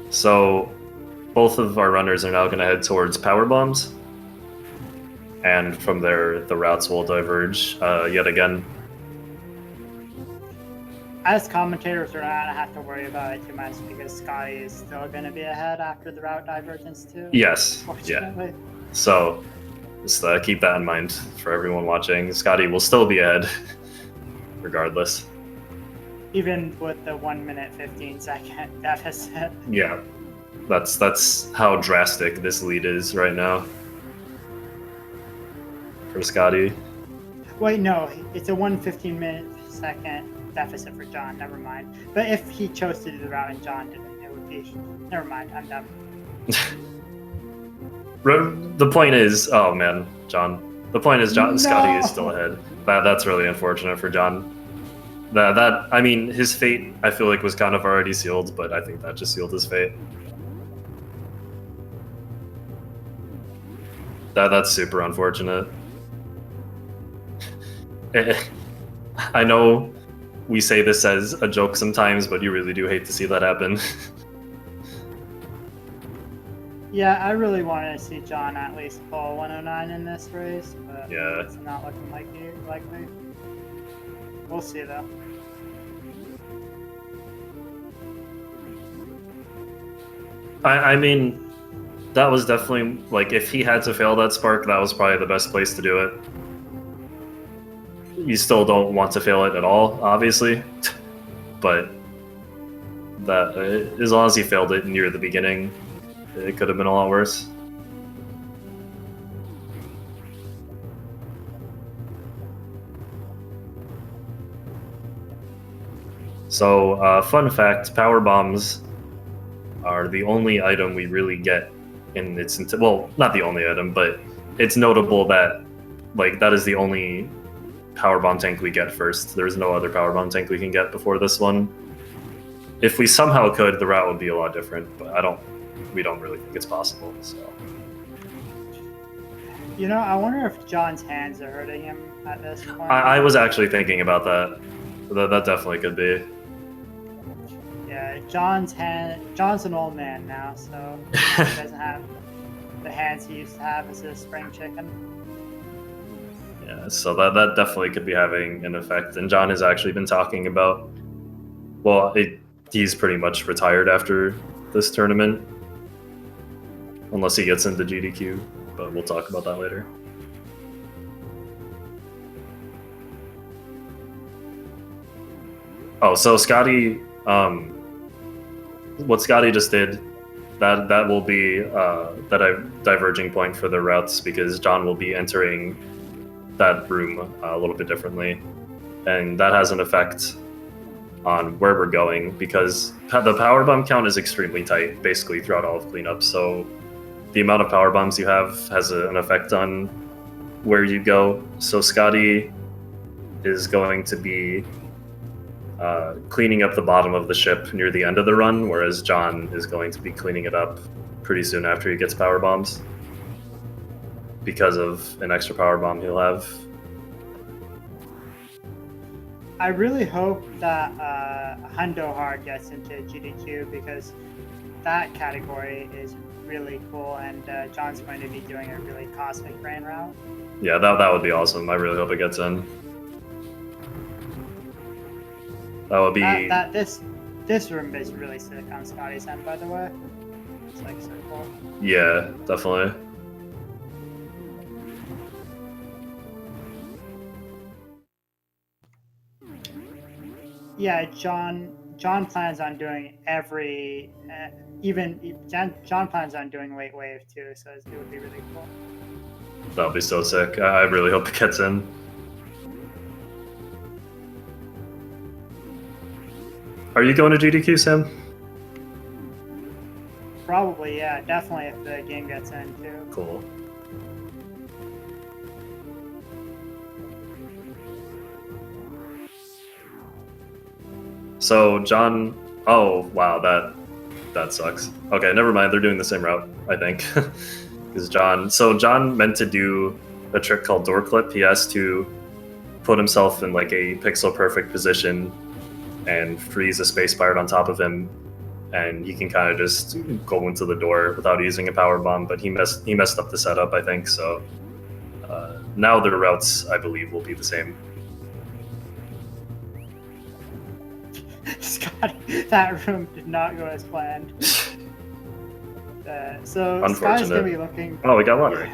So, both of our runners are now going to head towards power bombs. And from there, the routes will diverge yet again. As commentators, we're not going to have to worry about it too much because Scotty is still going to be ahead after the route divergence too. Yes, yeah. So just keep that in mind for everyone watching. Scotty will still be ahead, regardless. Even with the 1 minute 15 second deficit. Yeah, that's how drastic this lead is right now for Scotty. Wait, no, it's a 1:15 minute second deficit for John. Never mind. But if he chose to do the route and John didn't, it would be. Never mind. I'm done. The point is, oh man, John. The point is, No! Scotty is still ahead. That's really unfortunate for John. That I mean, his fate I feel like was kind of already sealed, but I think that just sealed his fate. That's super unfortunate. I know we say this as a joke sometimes, but you really do hate to see that happen. Yeah, I really wanted to see John at least pull 109 in this race, but Yeah. it's not looking likely. We'll see though. I mean, that was definitely, like, if he had to fail that spark, that was probably the best place to do it. You still don't want to fail it at all, obviously, but that as long as he failed it near the beginning, it could have been a lot worse. So, fun fact, power bombs are the only item we really get in its well, not the only item, but it's notable that, like, that is the only power bomb tank we get first. There's no other power bomb tank we can get before this one. If we somehow could, the route would be a lot different, but we don't really think it's possible, so. You know, I wonder if John's hands are hurting him at this point. I was actually thinking about that. That definitely could be. Yeah, John's an old man now, so he doesn't have the hands he used to have as a spring chicken. Yeah, so that definitely could be having an effect. And John has actually been talking about, well, he's pretty much retired after this tournament, unless he gets into GDQ, but we'll talk about that later. Oh, so Scotty, what Scotty just did, that will be that diverging point for the routes, because John will be entering that room a little bit differently, and that has an effect on where we're going, because the power bomb count is extremely tight basically throughout all of cleanup, so the amount of power bombs you have has an effect on where you go. So Scotty is going to be cleaning up the bottom of the ship near the end of the run, whereas John is going to be cleaning it up pretty soon after he gets power bombs, because of an extra power bomb he'll have. I really hope that Hundo Hard gets into GDQ because that category is really cool, and John's going to be doing a really cosmic brain route. Yeah, that would be awesome. I really hope it gets in. That would be. This room is really sick on Scotty's end, by the way. It's like so cool. Yeah, definitely. Yeah, John plans on doing every John plans on doing late wave too, so it would be really cool. That would be so sick. I really hope it gets in. Are you going to GDQ, Sam? Probably, yeah, definitely if the game gets in too. Cool. So John, oh wow, that sucks. Okay, never mind. They're doing the same route, I think. Because John meant to do a trick called door clip. He has to put himself in like a pixel perfect position and freeze a space pirate on top of him, and he can kind of just go into the door without using a power bomb. But he messed up the setup, I think. So now their routes, I believe, will be the same. Scotty, that room did not go as planned. So Unfortunate. Scotty's gonna be looking. Oh, we got lottery.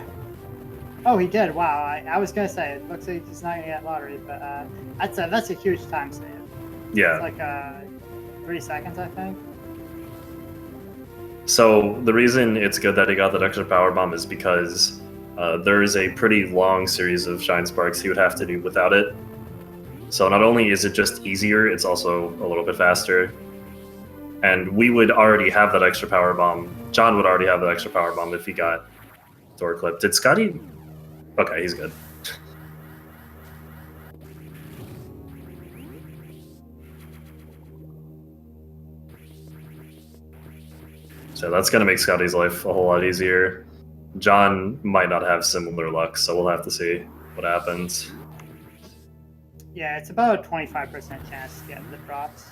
Oh, he did. Wow. I was gonna say it looks like he's not gonna get lottery, but that's a huge time save. Yeah. It's like 3 seconds, I think. So the reason it's good that he got that extra power bomb is because there is a pretty long series of shine sparks he would have to do without it. So not only is it just easier, it's also a little bit faster. And we would already have that extra power bomb. John would already have that extra power bomb if he got door clip. Did Scotty? Okay, he's good. So that's going to make Scotty's life a whole lot easier. John might not have similar luck, so we'll have to see what happens. Yeah, it's about a 25% chance to get the drops.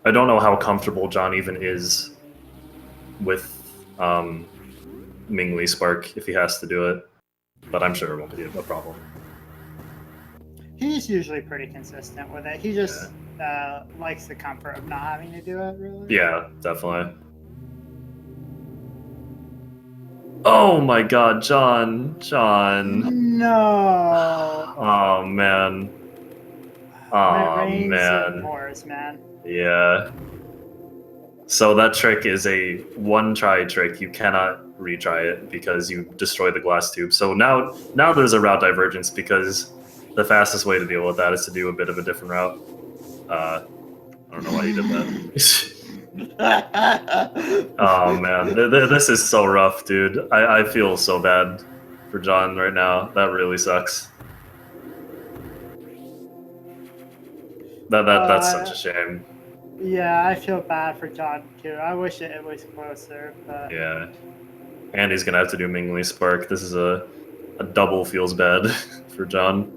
I don't know how comfortable John even is with Mingli Spark if he has to do it, but I'm sure it won't be a problem. He's usually pretty consistent with it. He just likes the comfort of not having to do it, really. Yeah, definitely. Oh my god, John. No. Oh man. Oh man. Pours, man. Yeah. So that trick is a one-try trick. You cannot retry it because you destroy the glass tube. So now there's a route divergence because the fastest way to deal with that is to do a bit of a different route. I don't know why you did that. Oh man, this is so rough, dude. I feel so bad for John right now. That really sucks. That's such a shame. Yeah, I feel bad for John too. I wish it was closer, but yeah. And he's gonna have to do Mingli Spark. This is a double feels bad for John.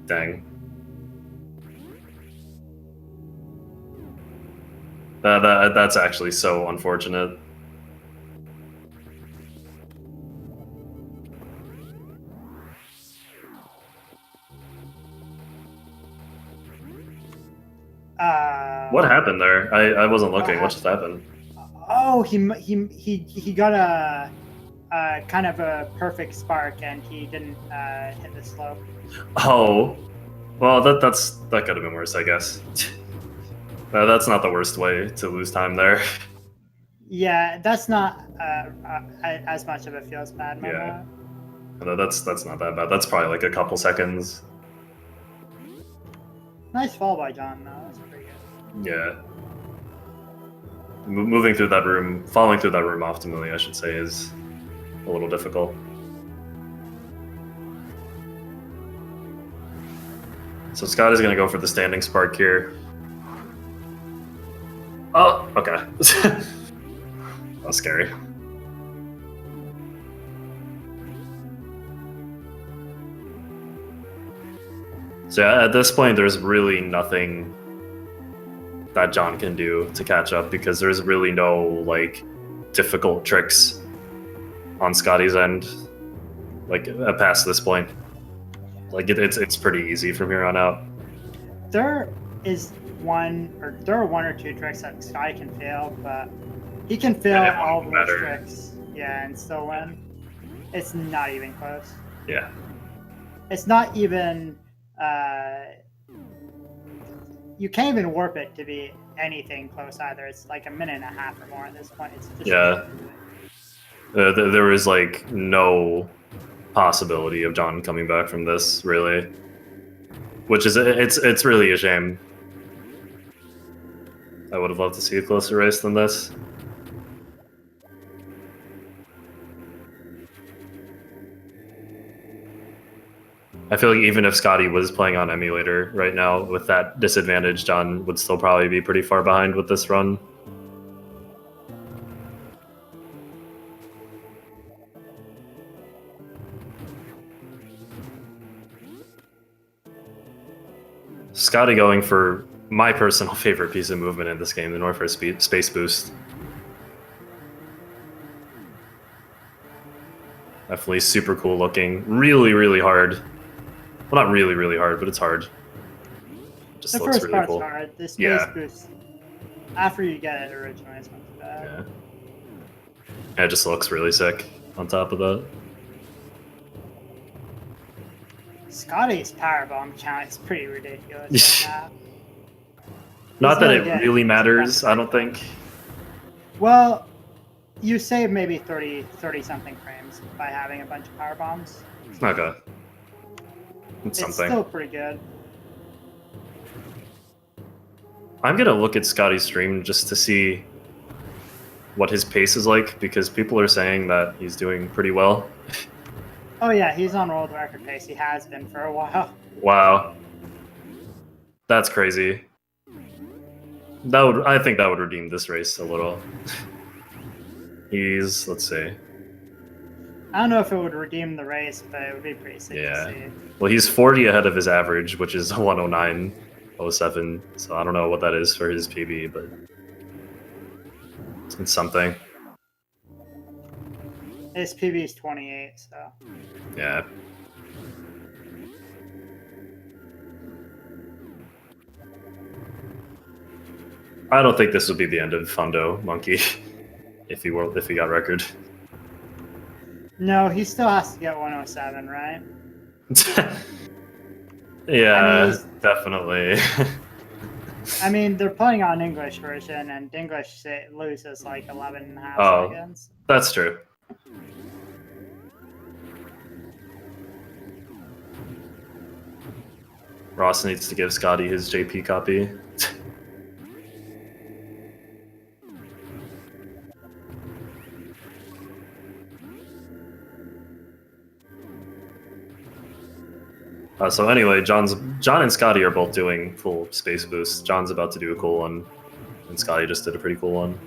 Dang. That's actually so unfortunate. What happened there? I wasn't looking. What just happened? Oh, he got a kind of a perfect spark, and he didn't hit the slope. Oh, well, that could have been worse, I guess. That's not the worst way to lose time there. Yeah, that's not as much of a feels bad moment. Yeah, no, that's not that bad. That's probably like a couple seconds. Nice fall by John, though. That's pretty good. Yeah. Falling through that room optimally, I should say, is a little difficult. So Scotty's gonna go for the standing spark here. Oh, okay. That's scary. So yeah, at this point, there's really nothing that John can do to catch up because there's really no like difficult tricks on Scotty's end, like past this point. Like it's pretty easy from here on out. There are one or two tricks that Scotty can fail, but he can fail all those tricks, yeah, and still win. It's not even close. Yeah. It's not even. You can't even warp it to be anything close either. It's like a minute and a half or more at this point. It's just yeah. There is like no possibility of John coming back from this, really, which is it's really a shame. I would have loved to see a closer race than this. I feel like even if Scotty was playing on emulator right now with that disadvantage, John would still probably be pretty far behind with this run. Scotty going for my personal favorite piece of movement in this game, the North Space Boost. Definitely super cool looking. Really, really hard. Well, not really, really hard, but it's hard. Just the looks first really part's cool. hard. The space boost, after you get it originally, it's not too bad. Yeah. And it just looks really sick on top of that. Scotty's powerbomb count is pretty ridiculous right now. Not that it really matters, I don't think. Well, you save maybe 30 something frames by having a bunch of power bombs. Okay. It's something. Still pretty good. I'm gonna look at Scotty's stream just to see what his pace is like, because people are saying that he's doing pretty well. Oh yeah, he's on world record pace. He has been for a while. Wow. That's crazy. I think that would redeem this race a little. Let's see. I don't know if it would redeem the race, but it would be pretty sick to see. Well, he's 40 ahead of his average, which is 109.07. So I don't know what that is for his PB, but it's something. His PB is 28, so. Yeah. I don't think this would be the end of Fundo Monkey if he got record. No, he still has to get 107, right? Yeah, definitely. I mean, they're playing on English version, and English loses like 11.5 seconds. That's true. Ross needs to give Scotty his JP copy. So anyway, John and Scotty are both doing full space boost. John's about to do a cool one, and Scotty just did a pretty cool one.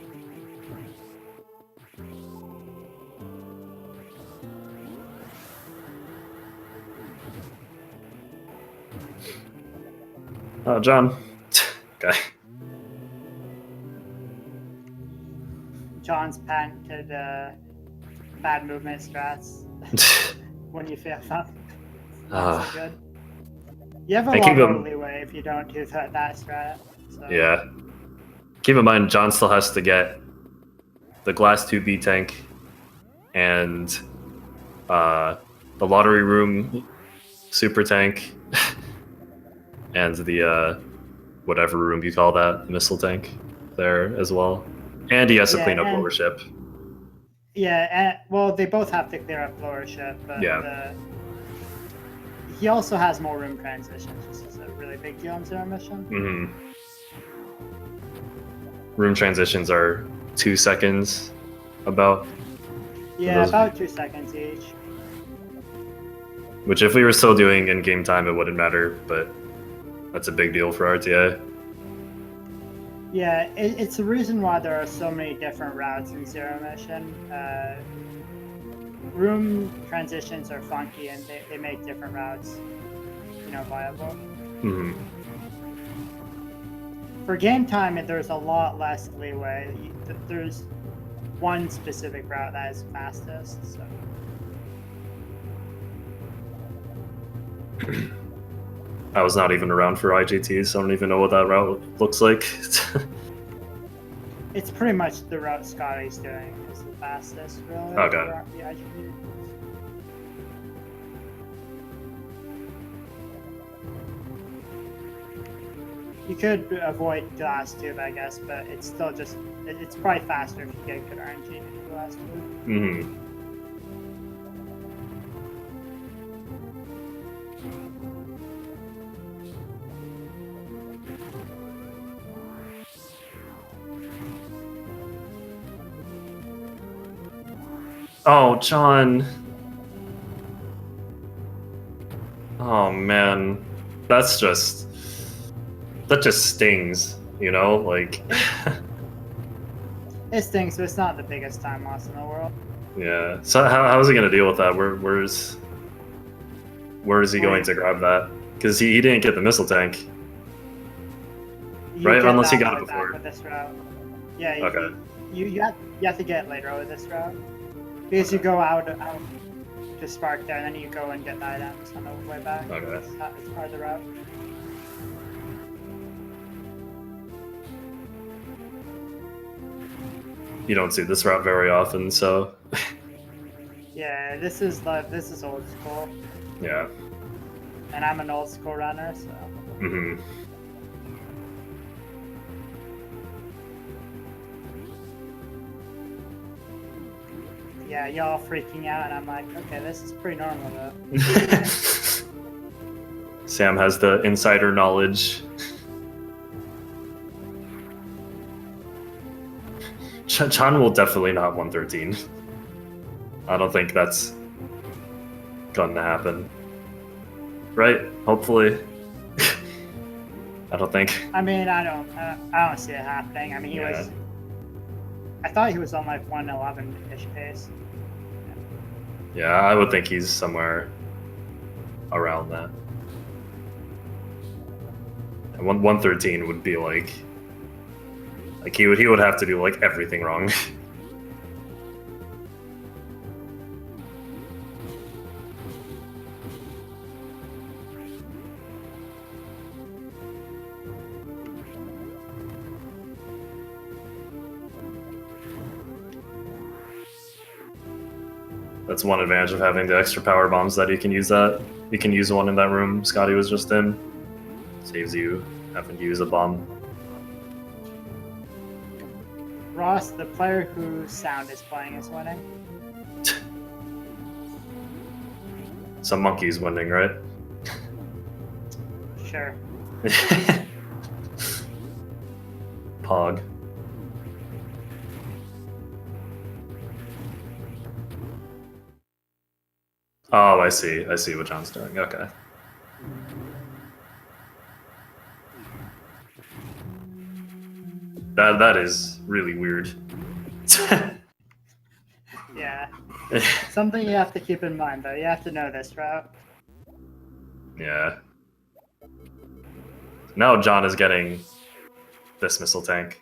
Oh, John. Okay. John's patented bad movement strats when you fail them. That's so good. You have a lot more leeway if you don't do that strat. So. Yeah. Keep in mind, John still has to get the Glass 2B tank and the Lottery Room super tank and the whatever room you call that, missile tank there as well. And he has to clean up lower ship. Yeah, well, they both have to clear up lower ship, but he also has more room transitions, which is a really big deal in Zero Mission. Mm-hmm. Room transitions are 2 seconds, about. Yeah, about 2 seconds each. Which, if we were still doing in-game time, it wouldn't matter, but That's a big deal for RTA. Yeah, it's the reason why there are so many different routes in Zero Mission. Room transitions are funky, and they make different routes, viable. Mm-hmm. For game time, there's a lot less leeway. There's one specific route that is fastest. So. I was not even around for IGT, so I don't even know what that route looks like. It's pretty much the route Scotty's doing is the fastest, really. Okay. The IGT. You could avoid glass tube, I guess, but it's still just, it's probably faster if you get good RNG than glass tube. Mm-hmm. Oh, John. Oh, man. That just stings, like... It stings, but it's not the biggest time loss in the world. Yeah. So how is he going to deal with that? Where is he going to grab that? Because he didn't get the missile tank. Right? Unless he got it before. With this route. Yeah, okay. You have to get later with this route. Because you go out to spark there, and then you go and get the items on the way back. Okay. It's part of the route. You don't see this route very often, so... Yeah, this is old school. Yeah. And I'm an old school runner, so... Mm-hmm. Yeah, y'all freaking out, and I'm like, okay, this is pretty normal, though. Sam has the insider knowledge. John will definitely not 113. I don't think that's gonna happen. Right? Hopefully. I don't think. I mean, I don't see it happening. I mean, I thought he was on like 111-ish pace. Yeah, I would think he's somewhere around that. And 113 would be like he would have to do like everything wrong. That's one advantage of having the extra power bombs, that you can use that. You can use one in that room Scotty was just in. Saves you having to use a bomb. Ross, the player whose sound is playing, is winning. Some monkey's winning, right? Sure. Pog. Oh, I see. I see what John's doing. Okay. That is really weird. Yeah. Something you have to keep in mind, though. You have to know this route. Yeah. Now John is getting this missile tank.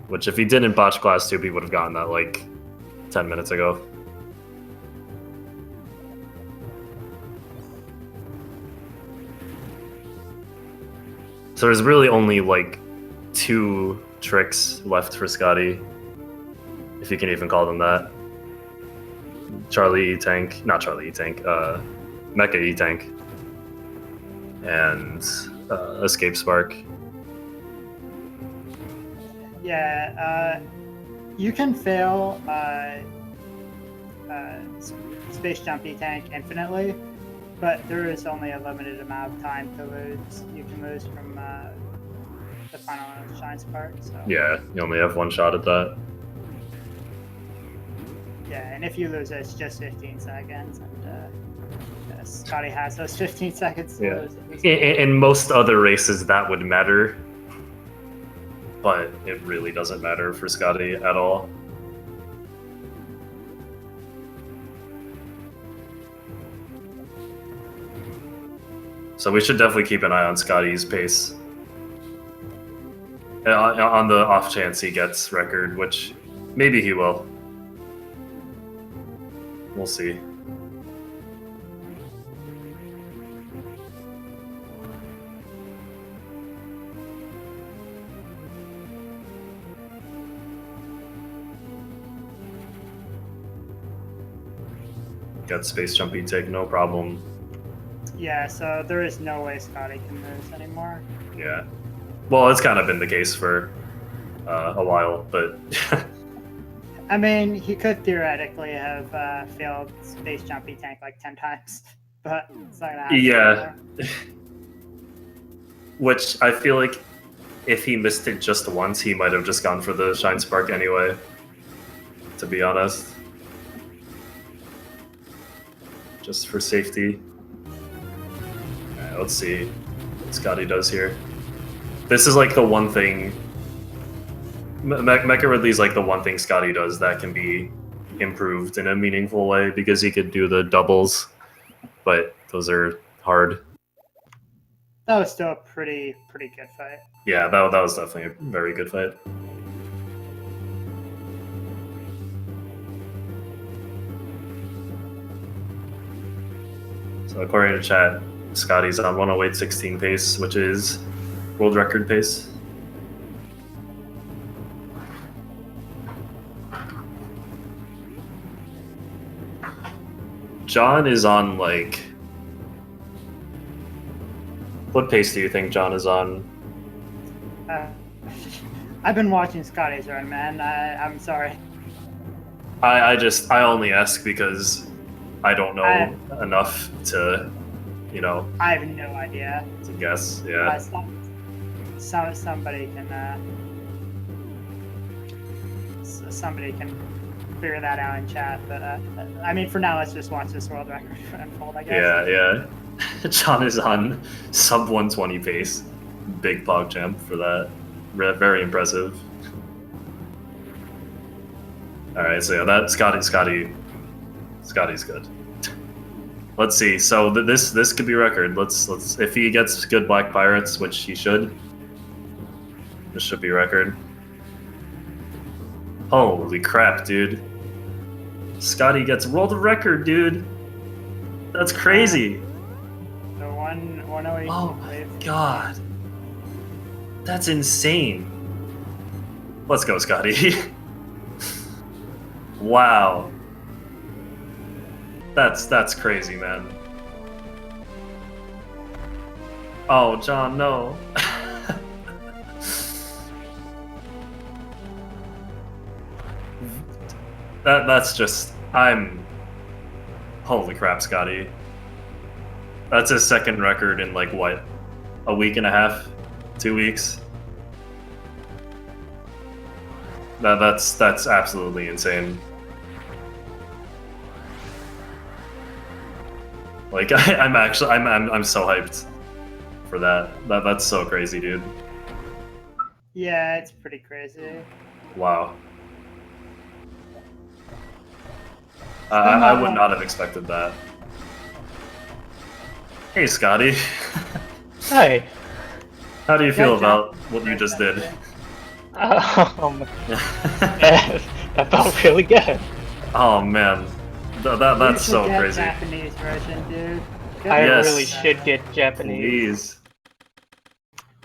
Which, if he didn't botch class 2, he would have gotten that like 10 minutes ago. So there's really only like 2 tricks left for Scotty, if you can even call them that. Charlie E-Tank, not Charlie E-Tank, Mecha E-Tank, and Escape Spark. Yeah, you can fail Space Jump E-Tank infinitely, but there is only a limited amount of time to lose. You can lose from the final Shine Spark. So. Yeah, you only have one shot at that. Yeah, and if you lose it, it's just 15 seconds. And Scotty has those 15 seconds to Yeah. lose. at least. In most other races, that would matter, but it really doesn't matter for Scotty at all. So we should definitely keep an eye on Scotty's pace. On the off chance he gets record, which maybe he will. We'll see. Got space jumpy tick, no problem. Yeah, so there is no way Scotty can lose anymore. Yeah. Well, it's kind of been the case for a while, but I mean, he could theoretically have failed space jumpy tank like 10 times, but it's not gonna happen. Yeah. anymore. Which I feel like if he missed it just once, he might have just gone for the Shine Spark anyway, to be honest. Just for safety. Alright, let's see what Scotty does here. This is like the one thing... Mecha Ridley's like the one thing Scotty does that can be improved in a meaningful way, because he could do the doubles, but those are hard. That was still a pretty good fight. Yeah, that was definitely a very good fight. So according to chat, Scotty's on 108.16 pace, which is world record pace. John is on like... What pace do you think John is on? I've been watching Scotty's run, man. I'm sorry. I only ask because I don't know enough to, you know, I have no idea. to guess. Yeah. Somebody can figure that out in chat. But I mean, for now, let's just watch this world record unfold, I guess. Yeah, yeah. John is on sub 120 pace. Big PogChamp for that. Very impressive. All right, so yeah, that Scotty's good. Let's see. So this could be record. Let's if he gets good Black Pirates, which he should. This should be record. Holy crap, dude! Scotty gets world record, dude. That's crazy. The 108. Oh my god. That's insane. Let's go, Scotty. Wow. That's crazy, man. Oh, John, no. That's just... Holy crap, Scotty. That's his second record in like what? A week and a half? 2 weeks? That's absolutely insane. Like I'm so hyped for that. That's so crazy, dude. Yeah, it's pretty crazy. Wow. I would not have expected that. Hey, Scotty. Hi. How do you feel Good about job. what you just did? That felt really good. Oh man, that's You should so get crazy. Japanese version, dude. I Yes. really should get Japanese. Please.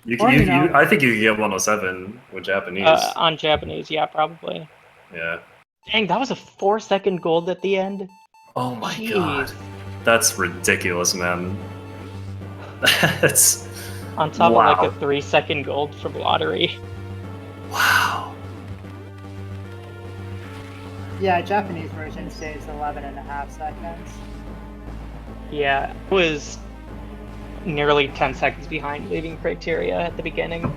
You Or, can, you know- I think you can get 107 with Japanese. On Japanese, yeah, probably. Yeah. Dang, that was a 4-second gold at the end. Oh my Jeez. god. That's ridiculous, man. That's... On top Wow. of like a 3-second gold from lottery. Wow. Yeah, Japanese version saves 11.5 seconds. Yeah, it was nearly 10 seconds behind leaving criteria at the beginning.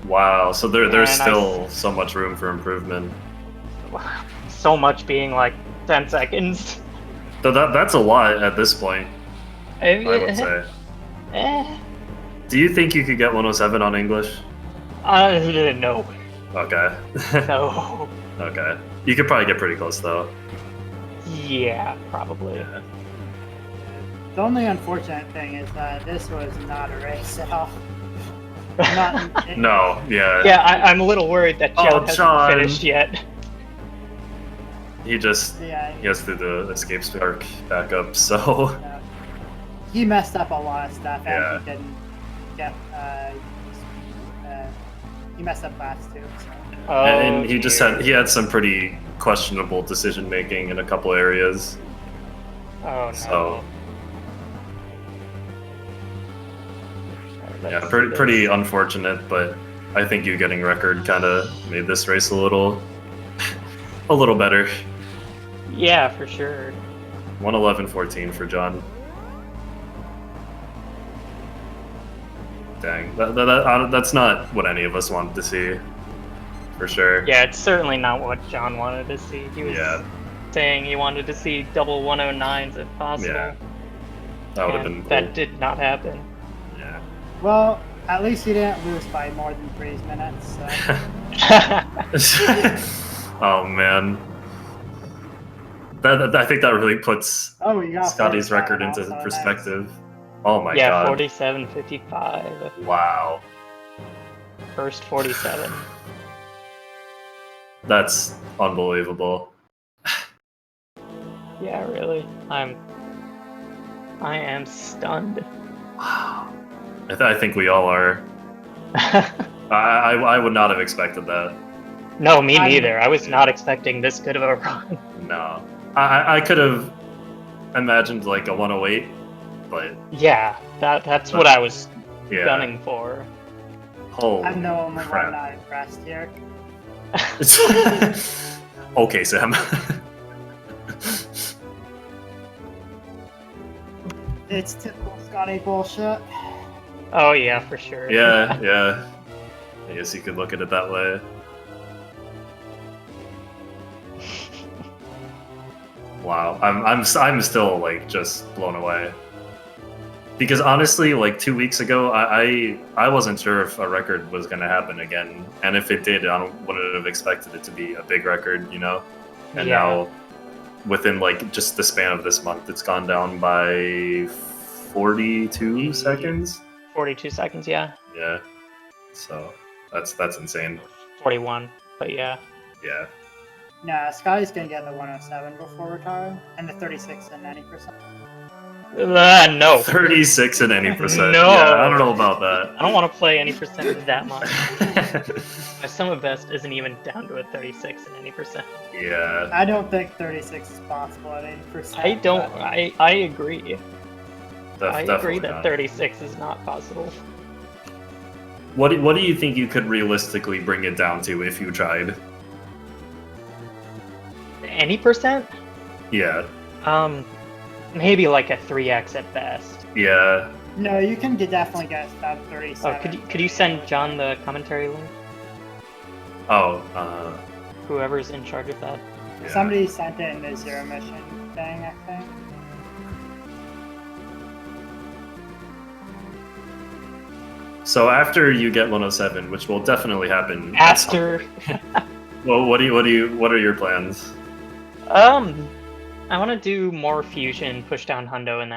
Wow, so there's And still so much room for improvement. So much being like 10 seconds. That's a lot at this point, I would say. Eh. Do you think you could get 107 on English? No. Okay. No. Okay. You could probably get pretty close though. Yeah, probably. Yeah. The only unfortunate thing is that this was not a race at all. Not, No. Yeah. Yeah, I'm a little worried that John hasn't John. finished yet. He just Yeah, he has to do the escape spark back up. So he messed up a lot of stuff, and Yeah. he didn't get. He messed up last too. So. Oh, and he just dear. had some pretty questionable decision making in a couple areas. Oh no. So Alright, yeah, let's pretty do pretty this. unfortunate, but I think you getting record kind of made this race a little better. Yeah, for sure. 1:11.14 for John. Dang, that's not what any of us wanted to see, for sure. Yeah, it's certainly not what John wanted to see. He was Yeah. saying he wanted to see double 109s if possible. Yeah. That would have and been cool. that did not happen. Yeah. Well, at least he didn't lose by more than 3 minutes. So. Oh man, I think that really puts Oh, you got Scotty's 47 record into also, nice. perspective. Oh my Yeah, god! 47.55. Wow, First 47. that's unbelievable. Yeah, really. I am stunned. Wow, I think we all are. I would not have expected that. No, me I- neither. I was not expecting this good of a run. No, I could have imagined like a 108, but Yeah, that's what I was yeah. gunning for. Holy I'm the only one crap. not impressed here. Okay, Sam. It's typical Scotty bullshit. Oh yeah, for sure. Yeah. I guess you could look at it that way. Wow, I'm still like just blown away. Because honestly, like 2 weeks ago, I wasn't sure if a record was gonna happen again, and if it did, I wouldn't have expected it to be a big record, you know. And Yeah. now, within like just the span of this month, it's gone down by 42 seconds. 42 seconds, yeah. Yeah, so that's insane. 41, but yeah. Yeah. Nah, Scotty's gonna get the 107 before retiring, and the 36 and 90%. No. 36 and any percent. No. Yeah, I don't know about that. I don't want to play any percent that much. My summer best isn't even down to a 36 and any percent. Yeah. I don't think 36 is possible at 80%. I don't. but- I agree. I agree Definitely that not. 36 is not possible. What do you think you could realistically bring it down to if you tried? Any percent? Yeah. Maybe like a 3x at best. Yeah. No, you can definitely get about 37. Oh, could you send John the commentary link? Oh, Whoever's in charge of that. yeah. Somebody sent it in the Zero Mission thing, I think. So after you get 107, which will definitely happen. at some After, point. Well, what are your plans? I want to do more fusion, push down Hundo in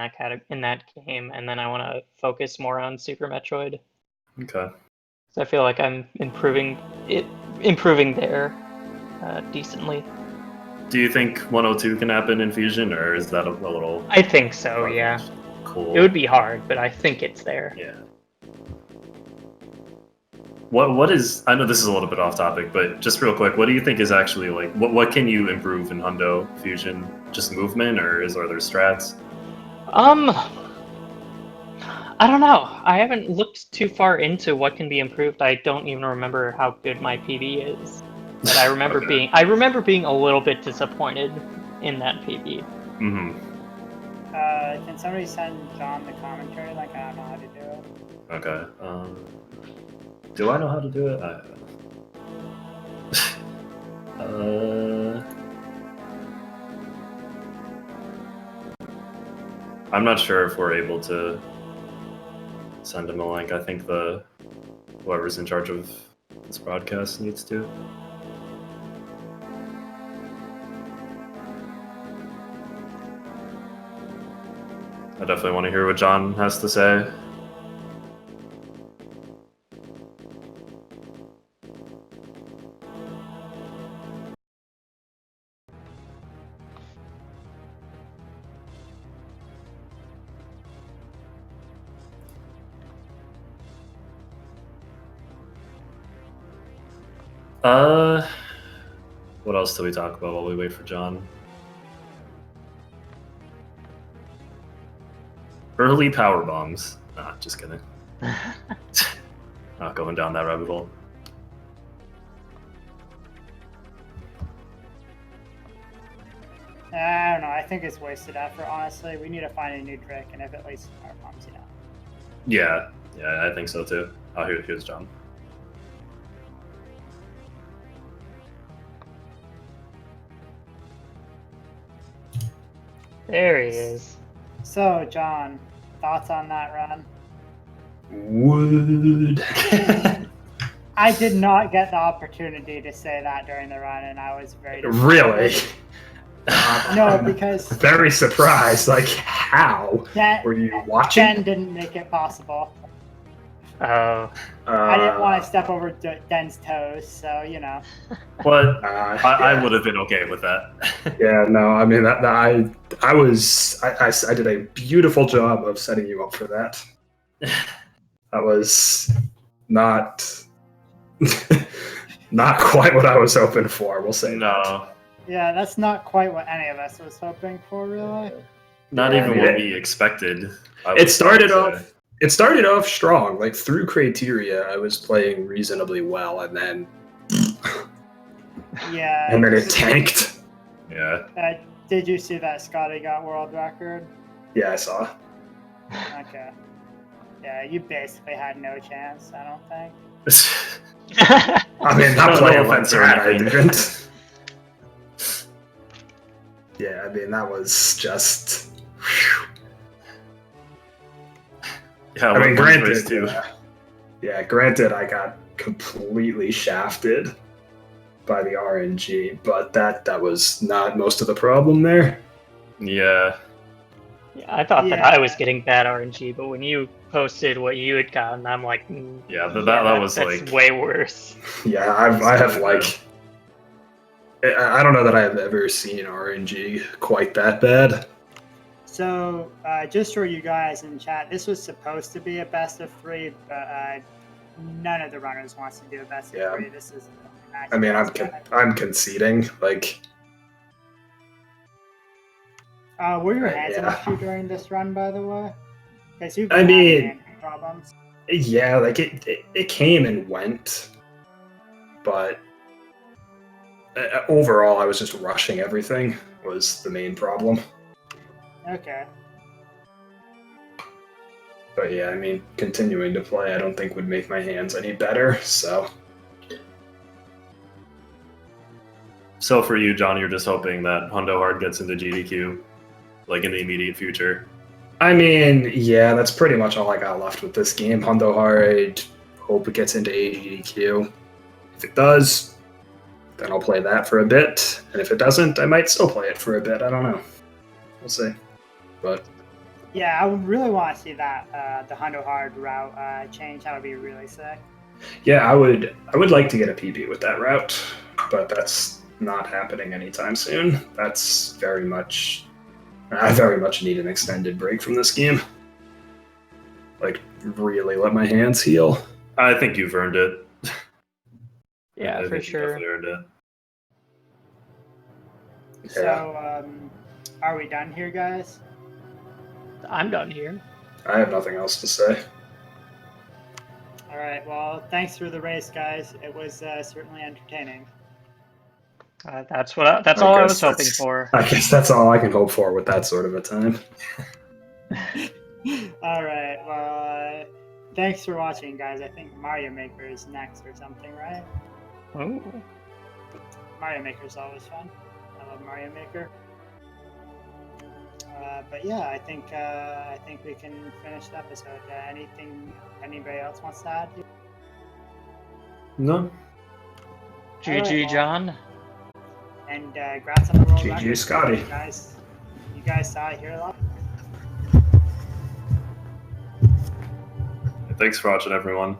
that game, and then I want to focus more on Super Metroid. Okay. So I feel like I'm improving there decently. Do you think 102 can happen in Fusion, or is that a little? I think so. Yeah, Cool. it would be hard, but I think it's there. Yeah. What is? I know this is a little bit off topic, but just real quick, what do you think is actually like? What can you improve in Hundo Fusion? Just movement, or are there strats? I don't know. I haven't looked too far into what can be improved. I don't even remember how good my PB is. But I remember Okay. being a little bit disappointed in that PB. Mm-hmm. Can somebody send John the commentary? Like, I don't know how to do it. Okay. Do I know how to do it? I'm not sure if we're able to send him a link. I think whoever's in charge of this broadcast needs to. I definitely want to hear what John has to say. What else do we talk about while we wait for John? Early power bombs. Nah, just kidding. Not going down that rabbit hole. I don't know. I think it's wasted effort, honestly. We need to find a new trick, and if it leads to power bombs, you know. Yeah, I think so too. Oh, here's John. There he is. So, John, thoughts on that run? Would. I did not get the opportunity to say that during the run, and I was very Really? No, because Very surprised. Like, how? Were you watching? Den didn't make it possible. Oh. I didn't want to step over Den's toes, so you know. But Yeah. I would have been okay with that. Yeah, no, I mean I did a beautiful job of setting you up for that. That was not not quite what I was hoping for. We'll say No, Yeah, that's not quite what any of us was hoping for, really. not Yeah, even I mean, what we expected. It started off strong. Like through criteria, I was playing reasonably well, and then Yeah. and then it tanked. Yeah. Did you see that Scotty got world record? Yeah, I saw. Okay. Yeah, you basically had no chance, I don't think. I mean, not No playing like offense or that, I anything. didn't. Yeah, I mean, that was just. Yeah, I mean, granted, granted, too. granted, I got completely shafted by the RNG, but that was not most of the problem there. Yeah. Yeah, I thought that Yeah. I was getting bad RNG, but when you posted what you had gotten, I'm like, Yeah, that was that's like way worse. Yeah, I have like. I don't know that I have ever seen RNG quite that bad. So, just for you guys in chat, this was supposed to be a best of 3, but none of the runners wants to do a best Yeah. of 3. This is. I mean, I'm conceding. Like, Were your hands Yeah. an issue during this run, by the way? Because you've I been mean- having hand problems. yeah, like it came and went, but overall, I was just rushing everything. Was the main problem. Okay. But yeah, I mean, continuing to play, I don't think would make my hands any better. So So for you, John, you're just hoping that Hundo Hard gets into GDQ, like in the immediate future. I mean, yeah, that's pretty much all I got left with this game. Hundo Hard, hope it gets into AGDQ. If it does, then I'll play that for a bit. And if it doesn't, I might still play it for a bit. I don't know. We'll see. But Yeah, I would really want to see that the Hundo Hard route change. That would be really sick. yeah, I would like to get a PB with that route, but that's not happening anytime soon. That's very much. I very much need an extended break from this game. Like, really let my hands heal. I think you've earned it. Yeah, I for think you sure. definitely earned it. So, are we done here, guys? I'm done here. I have nothing else to say. All right. Well, thanks for the race, guys. It was certainly entertaining. That's all I was guess hoping that's- for. I guess that's all I can hope for with that sort of a time. All right. Well, thanks for watching, guys. I think Mario Maker is next or something, right? Ooh. Mario Maker's always fun. I love Mario Maker. But yeah, I think we can finish the episode. Anything anybody else wants to add? No. GG, John. And congrats on the world GG, record. Scotty. You guys saw it here live. Thanks for watching, everyone.